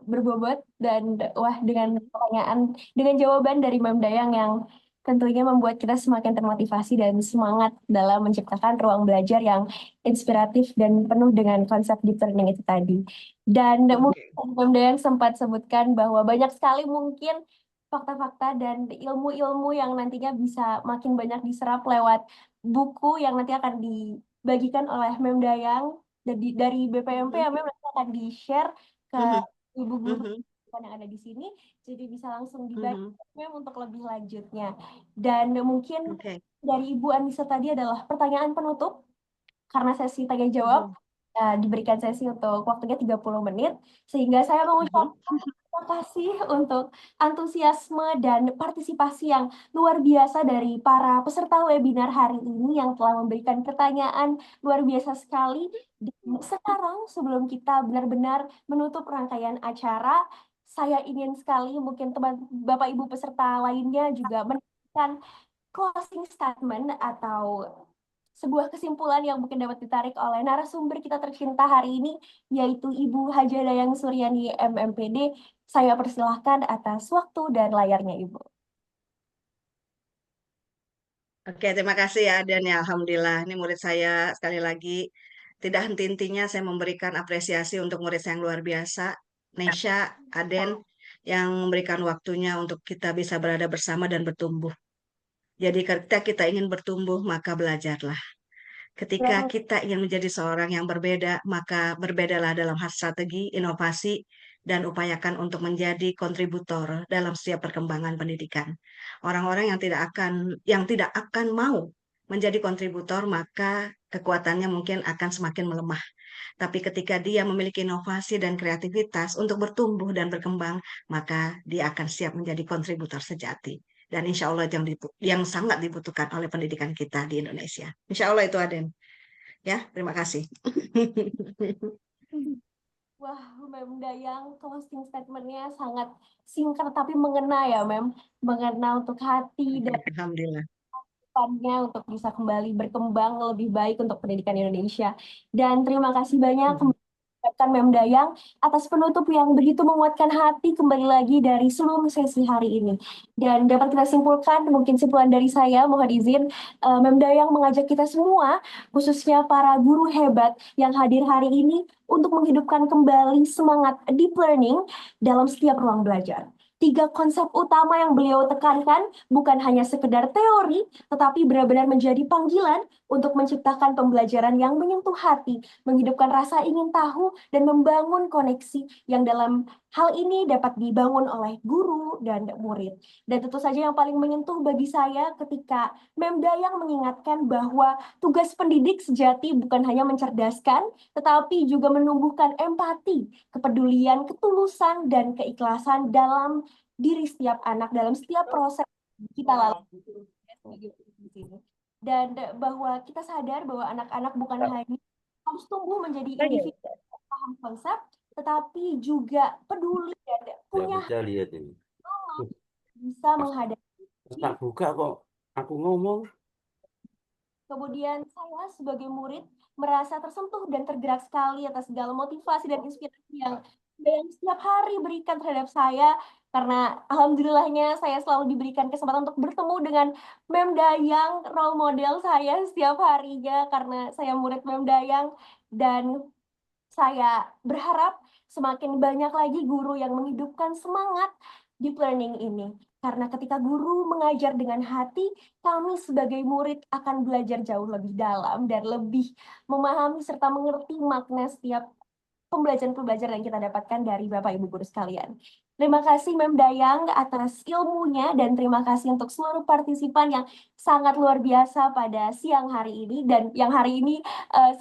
berbobot dan wah dengan pertanyaan dengan jawaban dari Mem Dayang yang tentunya membuat kita semakin termotivasi dan semangat dalam menciptakan ruang belajar yang inspiratif dan penuh dengan konsep deep learning itu tadi. Dan mungkin Mem Dayang sempat sebutkan bahwa banyak sekali mungkin fakta-fakta dan ilmu-ilmu yang nantinya bisa makin banyak diserap lewat buku yang nanti akan dibagikan oleh Mem Dayang dari BPMP ya Mem nanti akan di-share ke ibu guru yang ada di sini, jadi bisa langsung dibaca Mem untuk lebih lanjutnya. Dan mungkin dari Ibu Anissa tadi adalah pertanyaan penutup karena sesi tanya jawab diberikan sesi untuk waktunya 30 menit sehingga saya mengucapkan terima kasih untuk antusiasme dan partisipasi yang luar biasa dari para peserta webinar hari ini yang telah memberikan pertanyaan luar biasa sekali. Dan sekarang sebelum kita benar-benar menutup rangkaian acara, saya ingin sekali mungkin teman Bapak Ibu peserta lainnya juga memberikan closing statement atau sebuah kesimpulan yang mungkin dapat ditarik oleh narasumber kita tercinta hari ini, yaitu Ibu Haja Dayang Suryani MMPD. Saya persilahkan atas waktu dan layarnya, Ibu. Oke, terima kasih ya, Dan ya. Alhamdulillah, ini murid saya sekali lagi. Tidak henti-hentinya saya memberikan apresiasi untuk murid saya yang luar biasa, Nesha, Aden, yang memberikan waktunya untuk kita bisa berada bersama dan bertumbuh. Jadi ketika kita ingin bertumbuh, maka belajarlah. Ketika kita ingin menjadi seorang yang berbeda, maka berbedalah dalam hal strategi, inovasi, dan upayakan untuk menjadi kontributor dalam setiap perkembangan pendidikan. Orang-orang yang tidak akan mau menjadi kontributor, maka kekuatannya mungkin akan semakin melemah. Tapi ketika dia memiliki inovasi dan kreativitas untuk bertumbuh dan berkembang, maka dia akan siap menjadi kontributor sejati. Dan insya Allah yang sangat dibutuhkan oleh pendidikan kita di Indonesia. Insya Allah itu Aden. Ya, terima kasih. Wah, Mem Dayang, closing statement-nya sangat singkat tapi mengena ya, Mem. Mengena untuk hati dan Alhamdulillah. Untuk bisa kembali berkembang lebih baik untuk pendidikan Indonesia. Dan terima kasih banyak Mem Dayang atas penutup yang begitu menguatkan hati kembali lagi dari seluruh sesi hari ini. Dan dapat kita simpulkan, mungkin simpulan dari saya, mohon izin, Mem Dayang mengajak kita semua, khususnya para guru hebat yang hadir hari ini, untuk menghidupkan kembali semangat deep learning dalam setiap ruang belajar. 3 konsep utama yang beliau tekankan bukan hanya sekedar teori, tetapi benar-benar menjadi panggilan untuk menciptakan pembelajaran yang menyentuh hati, menghidupkan rasa ingin tahu, dan membangun koneksi yang dalam hal ini dapat dibangun oleh guru dan murid. Dan tentu saja yang paling menyentuh bagi saya ketika Mem Dayang mengingatkan bahwa tugas pendidik sejati bukan hanya mencerdaskan, tetapi juga menumbuhkan empati, kepedulian, ketulusan, dan keikhlasan dalam diri setiap anak, dalam setiap proses kita lalui. Dan bahwa kita sadar bahwa anak-anak bukan hanya harus tumbuh menjadi individu yang paham konsep, tetapi juga peduli dan punya bisa lihat ini. bisa menghadapi. Tak buka kok aku ngomong. Kemudian saya sebagai murid merasa tersentuh dan tergerak sekali atas segala motivasi dan inspirasi yang setiap hari berikan terhadap saya, karena alhamdulillahnya saya selalu diberikan kesempatan untuk bertemu dengan Mem Dayang, role model saya setiap harinya, karena saya murid Mem Dayang. Dan saya berharap semakin banyak lagi guru yang menghidupkan semangat deep learning ini. Karena ketika guru mengajar dengan hati, kami sebagai murid akan belajar jauh lebih dalam dan lebih memahami serta mengerti makna setiap pembelajaran-pembelajaran yang kita dapatkan dari Bapak Ibu guru sekalian. Terima kasih Mem Dayang atas ilmunya, dan terima kasih untuk seluruh partisipan yang sangat luar biasa pada siang hari ini, dan yang hari ini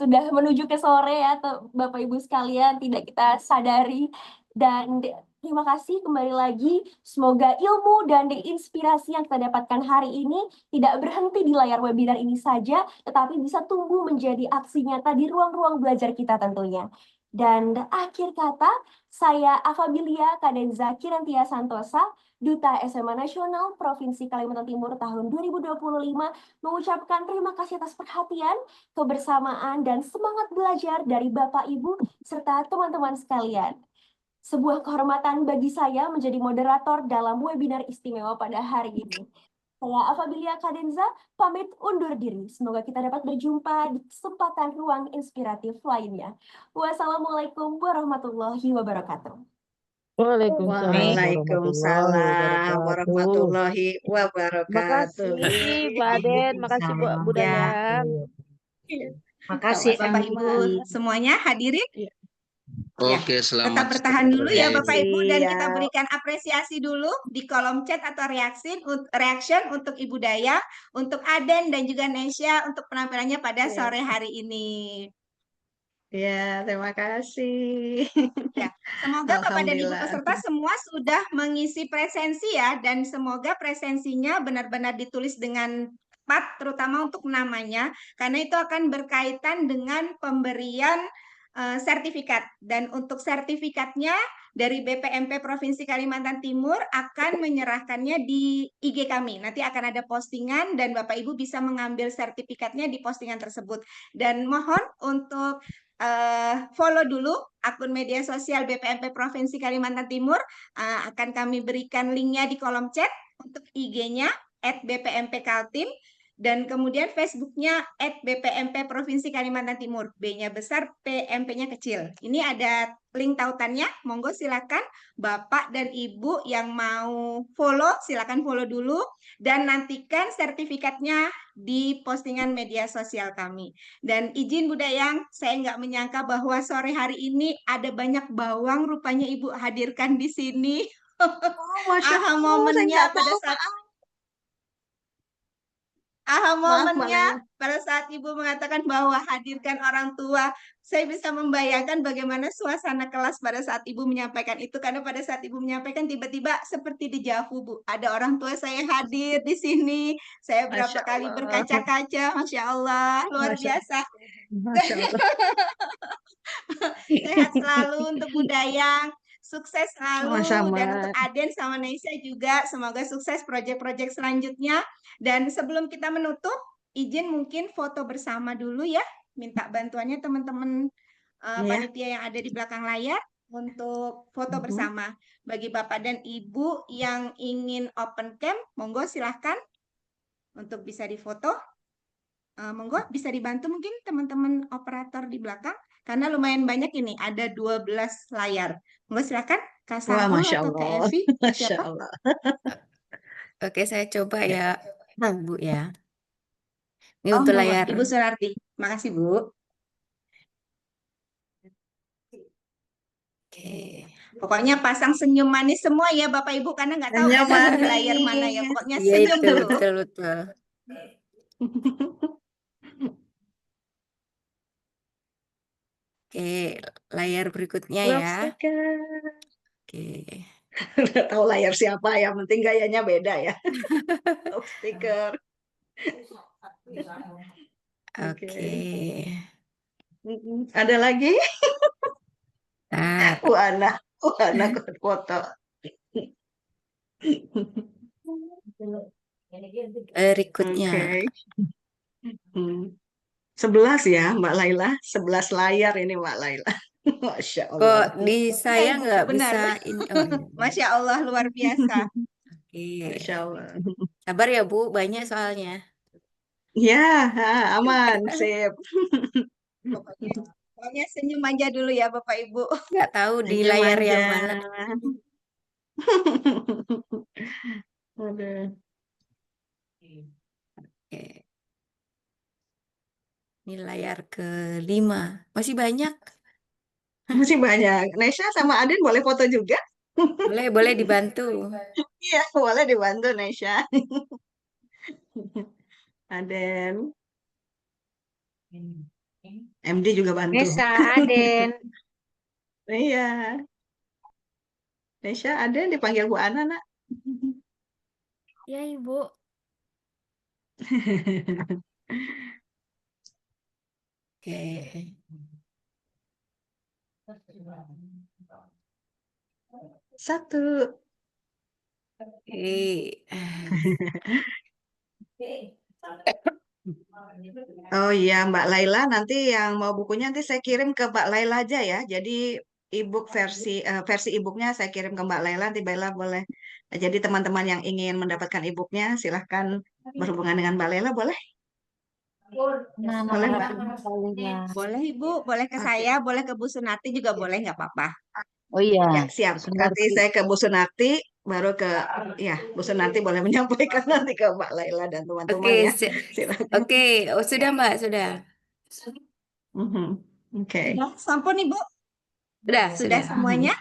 sudah menuju ke sore ya Bapak Ibu sekalian, tidak kita sadari. Dan terima kasih kembali lagi, semoga ilmu dan inspirasi yang kita dapatkan hari ini tidak berhenti di layar webinar ini saja, tetapi bisa tumbuh menjadi aksi nyata di ruang-ruang belajar kita tentunya. Dan akhir kata, saya Afabilia Kadenza Kirantia Santosa, Duta SMA Nasional Provinsi Kalimantan Timur tahun 2025, mengucapkan terima kasih atas perhatian, kebersamaan, dan semangat belajar dari Bapak Ibu serta teman-teman sekalian. Sebuah kehormatan bagi saya menjadi moderator dalam webinar istimewa pada hari ini. Saya Afabilia Kadenza, pamit undur diri. Semoga kita dapat berjumpa di kesempatan ruang inspiratif lainnya. Wassalamualaikum warahmatullahi wabarakatuh. Waalaikumsalam warahmatullahi wabarakatuh. Makasih Mbak Aden, makasih Bu Dayang. Makasih Bapak Ibu semuanya hadirin. Oke, Tetap selamat bertahan dulu ya sore. Bapak Ibu, dan kita berikan apresiasi dulu di kolom chat atau reaction untuk Ibu Dayang, untuk Aden dan juga Nesya untuk penampilannya pada sore hari ini. Ya, terima kasih. Ya, semoga Bapak dan Ibu Alhamdulillah. peserta semua sudah mengisi presensi ya, dan semoga presensinya benar-benar ditulis dengan tepat, terutama untuk namanya, karena itu akan berkaitan dengan pemberian sertifikat. Dan untuk sertifikatnya dari BPMP Provinsi Kalimantan Timur akan menyerahkannya di IG kami. Nanti akan ada postingan dan Bapak Ibu bisa mengambil sertifikatnya di postingan tersebut. Dan mohon untuk follow dulu akun media sosial BPMP Provinsi Kalimantan Timur. Akan kami berikan linknya di kolom chat, untuk IG-nya @bpmpkaltim, dan kemudian Facebooknya @bpmp Provinsi Kalimantan Timur. B-nya besar, PMP-nya kecil. Ini ada link tautannya, monggo silakan Bapak dan Ibu yang mau follow, silakan follow dulu, dan nantikan sertifikatnya di postingan media sosial kami. Dan izin Bu Dayang, saya nggak menyangka bahwa sore hari ini ada banyak bawang rupanya Ibu hadirkan di sini. Masya Aha Allah, saya momennya nggak pada tahu, saat Maaf, momennya pada saat Ibu mengatakan bahwa hadirkan orang tua, saya bisa membayangkan bagaimana suasana kelas pada saat Ibu menyampaikan itu, karena pada saat Ibu menyampaikan tiba-tiba seperti dejavu, Bu. Ada orang tua saya hadir di sini, saya berapa Masya kali Allah. berkaca-kaca, Masya Allah, luar Masya biasa. Masya Allah. Sehat selalu untuk Bu Dayang, sukses selalu, Sama-sama. dan untuk Aden sama Nesya juga semoga sukses proyek-proyek selanjutnya. Dan sebelum kita menutup, izin mungkin foto bersama dulu ya, minta bantuannya teman-teman panitia yang ada di belakang layar untuk foto bersama. Bagi Bapak dan Ibu yang ingin open cam, monggo silahkan untuk bisa difoto. Monggo bisa dibantu mungkin teman-teman operator di belakang, karena lumayan banyak ini, ada 12 layar. Monggo silakan Kak Wah, Sahul Masya atau Kak Allah. Evi, Masya siapa? Allah. Oke, saya coba ya, Bu ya. Ini Oh, untuk monggo, layar. Ibu Sunarti. Makasih, Bu. Oke. Pokoknya pasang senyum manis semua ya Bapak Ibu, karena nggak tahu Senyum ada di layar mana ya. manis. Pokoknya Iya, senyum itu dulu. betul. Oke, layar berikutnya Love ya. sticker. Oke. Udah tahu layar siapa, yang penting gayanya beda ya. Love sticker. Oke. Ada lagi? Bentar. Ana foto. Berikutnya. Oke. 11 ya, Mbak Laila. 11 layar ini Mbak Laila. Masya Kok Allah. di Iya, saya Ibu, nggak benar. bisa ini? Oh, iya. Masya Allah, luar biasa. Oke. Masya Allah. Sabar ya Bu, banyak soalnya. Ya, aman, sip. Pokoknya senyum aja dulu ya Bapak Ibu. Nggak tahu di Senyum layar aja. yang mana. Aduh. Oke. Ini layar ke-5. Masih banyak. Masih banyak. Nesha sama Aden boleh foto juga? Boleh dibantu. Iya, boleh dibantu Nesha. Aden. MD juga bantu. Nesa, Aden. Iya. Nesha, Aden dipanggil Bu Ana, nak. Ya, Ibu. Oke. Satu. Oke. Oh iya, Mbak Laila, nanti yang mau bukunya nanti saya kirim ke Mbak Laila aja ya. Jadi ebook versi ebooknya saya kirim ke Mbak Laila, nanti Mbak Laila boleh. Jadi teman-teman yang ingin mendapatkan ebooknya silahkan berhubungan dengan Mbak Laila, boleh? Boleh Mbak? Boleh Ibu, boleh ke Oke. saya, boleh ke Bu Sunati juga boleh, nggak apa-apa. Oh iya, Ya, siap. Nanti saya ke Bu Sunati, baru ke, ya, Bu Sunati boleh menyampaikan nanti ke Mbak Laila dan teman-teman Oke, ya. Silakan. oke. Oh, sudah Mbak, sudah. Mhm. Oke. Sudah, sampun Ibu? Sudah. Sudah semuanya?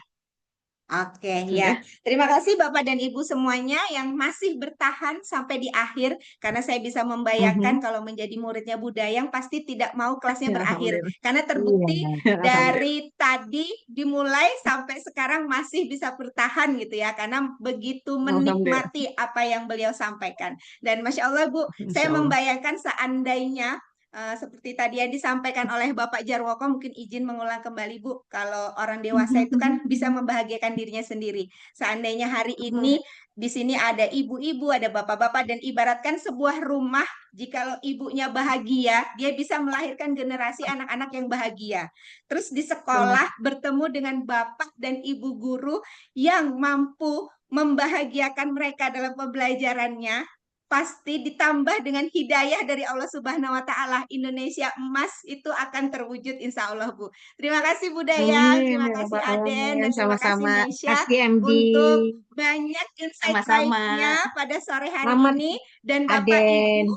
Oke, ya. Terima kasih Bapak dan Ibu semuanya yang masih bertahan sampai di akhir, karena saya bisa membayangkan kalau menjadi muridnya Bu Dayang pasti tidak mau kelasnya berakhir. Alhamdulillah. Karena terbukti Alhamdulillah. dari tadi dimulai sampai sekarang masih bisa bertahan gitu ya, karena begitu Alhamdulillah. menikmati apa yang beliau sampaikan. Dan Masya Allah Bu, saya Insya Allah. membayangkan seandainya seperti tadi yang disampaikan oleh Bapak Jarwoko, mungkin izin mengulang kembali Bu, kalau orang dewasa itu kan bisa membahagiakan dirinya sendiri. Seandainya hari ini di sini ada ibu-ibu, ada bapak-bapak, dan ibaratkan sebuah rumah, jikalau ibunya bahagia, dia bisa melahirkan generasi anak-anak yang bahagia. Terus di sekolah bertemu dengan bapak dan ibu guru yang mampu membahagiakan mereka dalam pembelajarannya, pasti ditambah dengan hidayah dari Allah Subhanahu wa Ta'ala, Indonesia emas itu akan terwujud insya Allah Bu. Terima kasih Bu Dayang, Amin, terima ya kasih Rabbal Aden, Alamin. dan terima kasih Sama-sama. Nesha Kasih MD. untuk banyak insight Sama-sama. baiknya pada sore hari Selamat ini. Dan Bapak Aden. Ibu,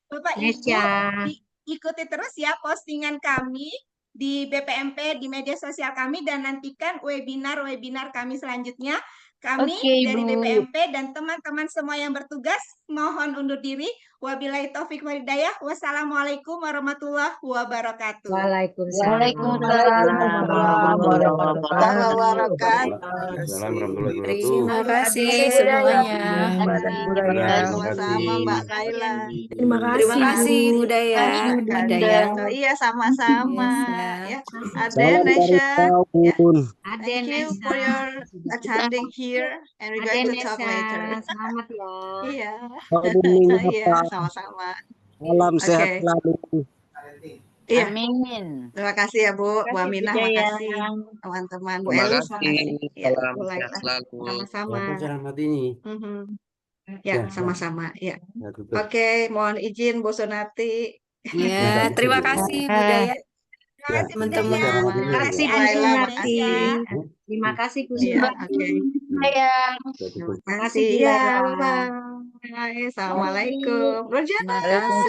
Bapak Ibu Nesya. ikuti terus ya postingan kami di BPMP, di media sosial kami, dan nantikan webinar-webinar kami selanjutnya. Kami Oke, dari Ibu. BPMP dan teman-teman semua yang bertugas mohon undur diri. Wabillahi taufik wal hidayah. Wassalamualaikum warahmatullahi wabarakatuh. Waalaikumsalam Warahmatullahi warahmatullahi wabarakatuh. Terima kasih Aden. semuanya. Sama-sama Mbak Laila. Terima Terima kasih kasih. budaya. Ada. Dayang. Iya, sama-sama. Ya, Salam Aden, dari Nesha. Ya. tahun. Aden Thank you Nesa. for your attending here, and we're going Aden to talk Nesa. later. Selamat ya. Iya, Tahun iya, apa? sama-sama. Salam sehat Oke, selalu. iya. Amin. Terima kasih ya Bu Terima kasih, Aminah, Bu makasih Dayang. teman-teman. Bu Terima Elis, kasih. makasih. Ya, Salam Bu sehat Laila, selalu. sama-sama. Selamat ini. Mhm. Ya, Ya, sama-sama. Ya. ya, tutup. Oke, mohon izin Bu Sunati. Ya, terima kasih budaya. Terima kasih Bu Teman-teman. Dayang, Sama-sama terima dulu kasih Kasih ya. Bu Laila, Aden, Sunati. Nesha. Terima kasih Bu Iya, Sunati. oke. Dayang. Ya, Terima tutup. Terima kasih kasih. Bu Ya, Laila. bye. Assalamualaikum. Terima Rojana. kasih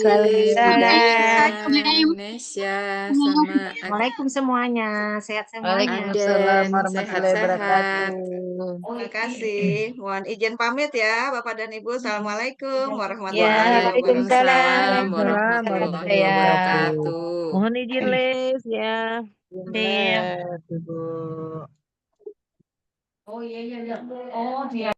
budaya, Indonesia, sama Waalaikumsalam semuanya. Sehat semuanya. Waalaikumsalam Aden, warahmatullahi wabarakatuh. sehat-sehat. Terima kasih. Mohon izin pamit ya, Bapak dan Ibu. Assalamualaikum Ya, warahmatullahi Waalaikumsalam. wabarakatuh. Waalaikumsalam Waalaikumsalam warahmatullahi warahmatullahi Ya. wabarakatuh. Mohon izin les ya. Nih. Les, Ibu. Oh iya iya iya. Oh dia.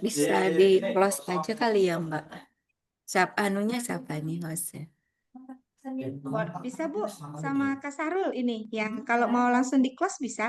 Bisa di close aja kali ya, Mbak. Siapa nih hostnya? Bisa Bu, sama Kak Sarul ini yang kalau mau langsung di close bisa.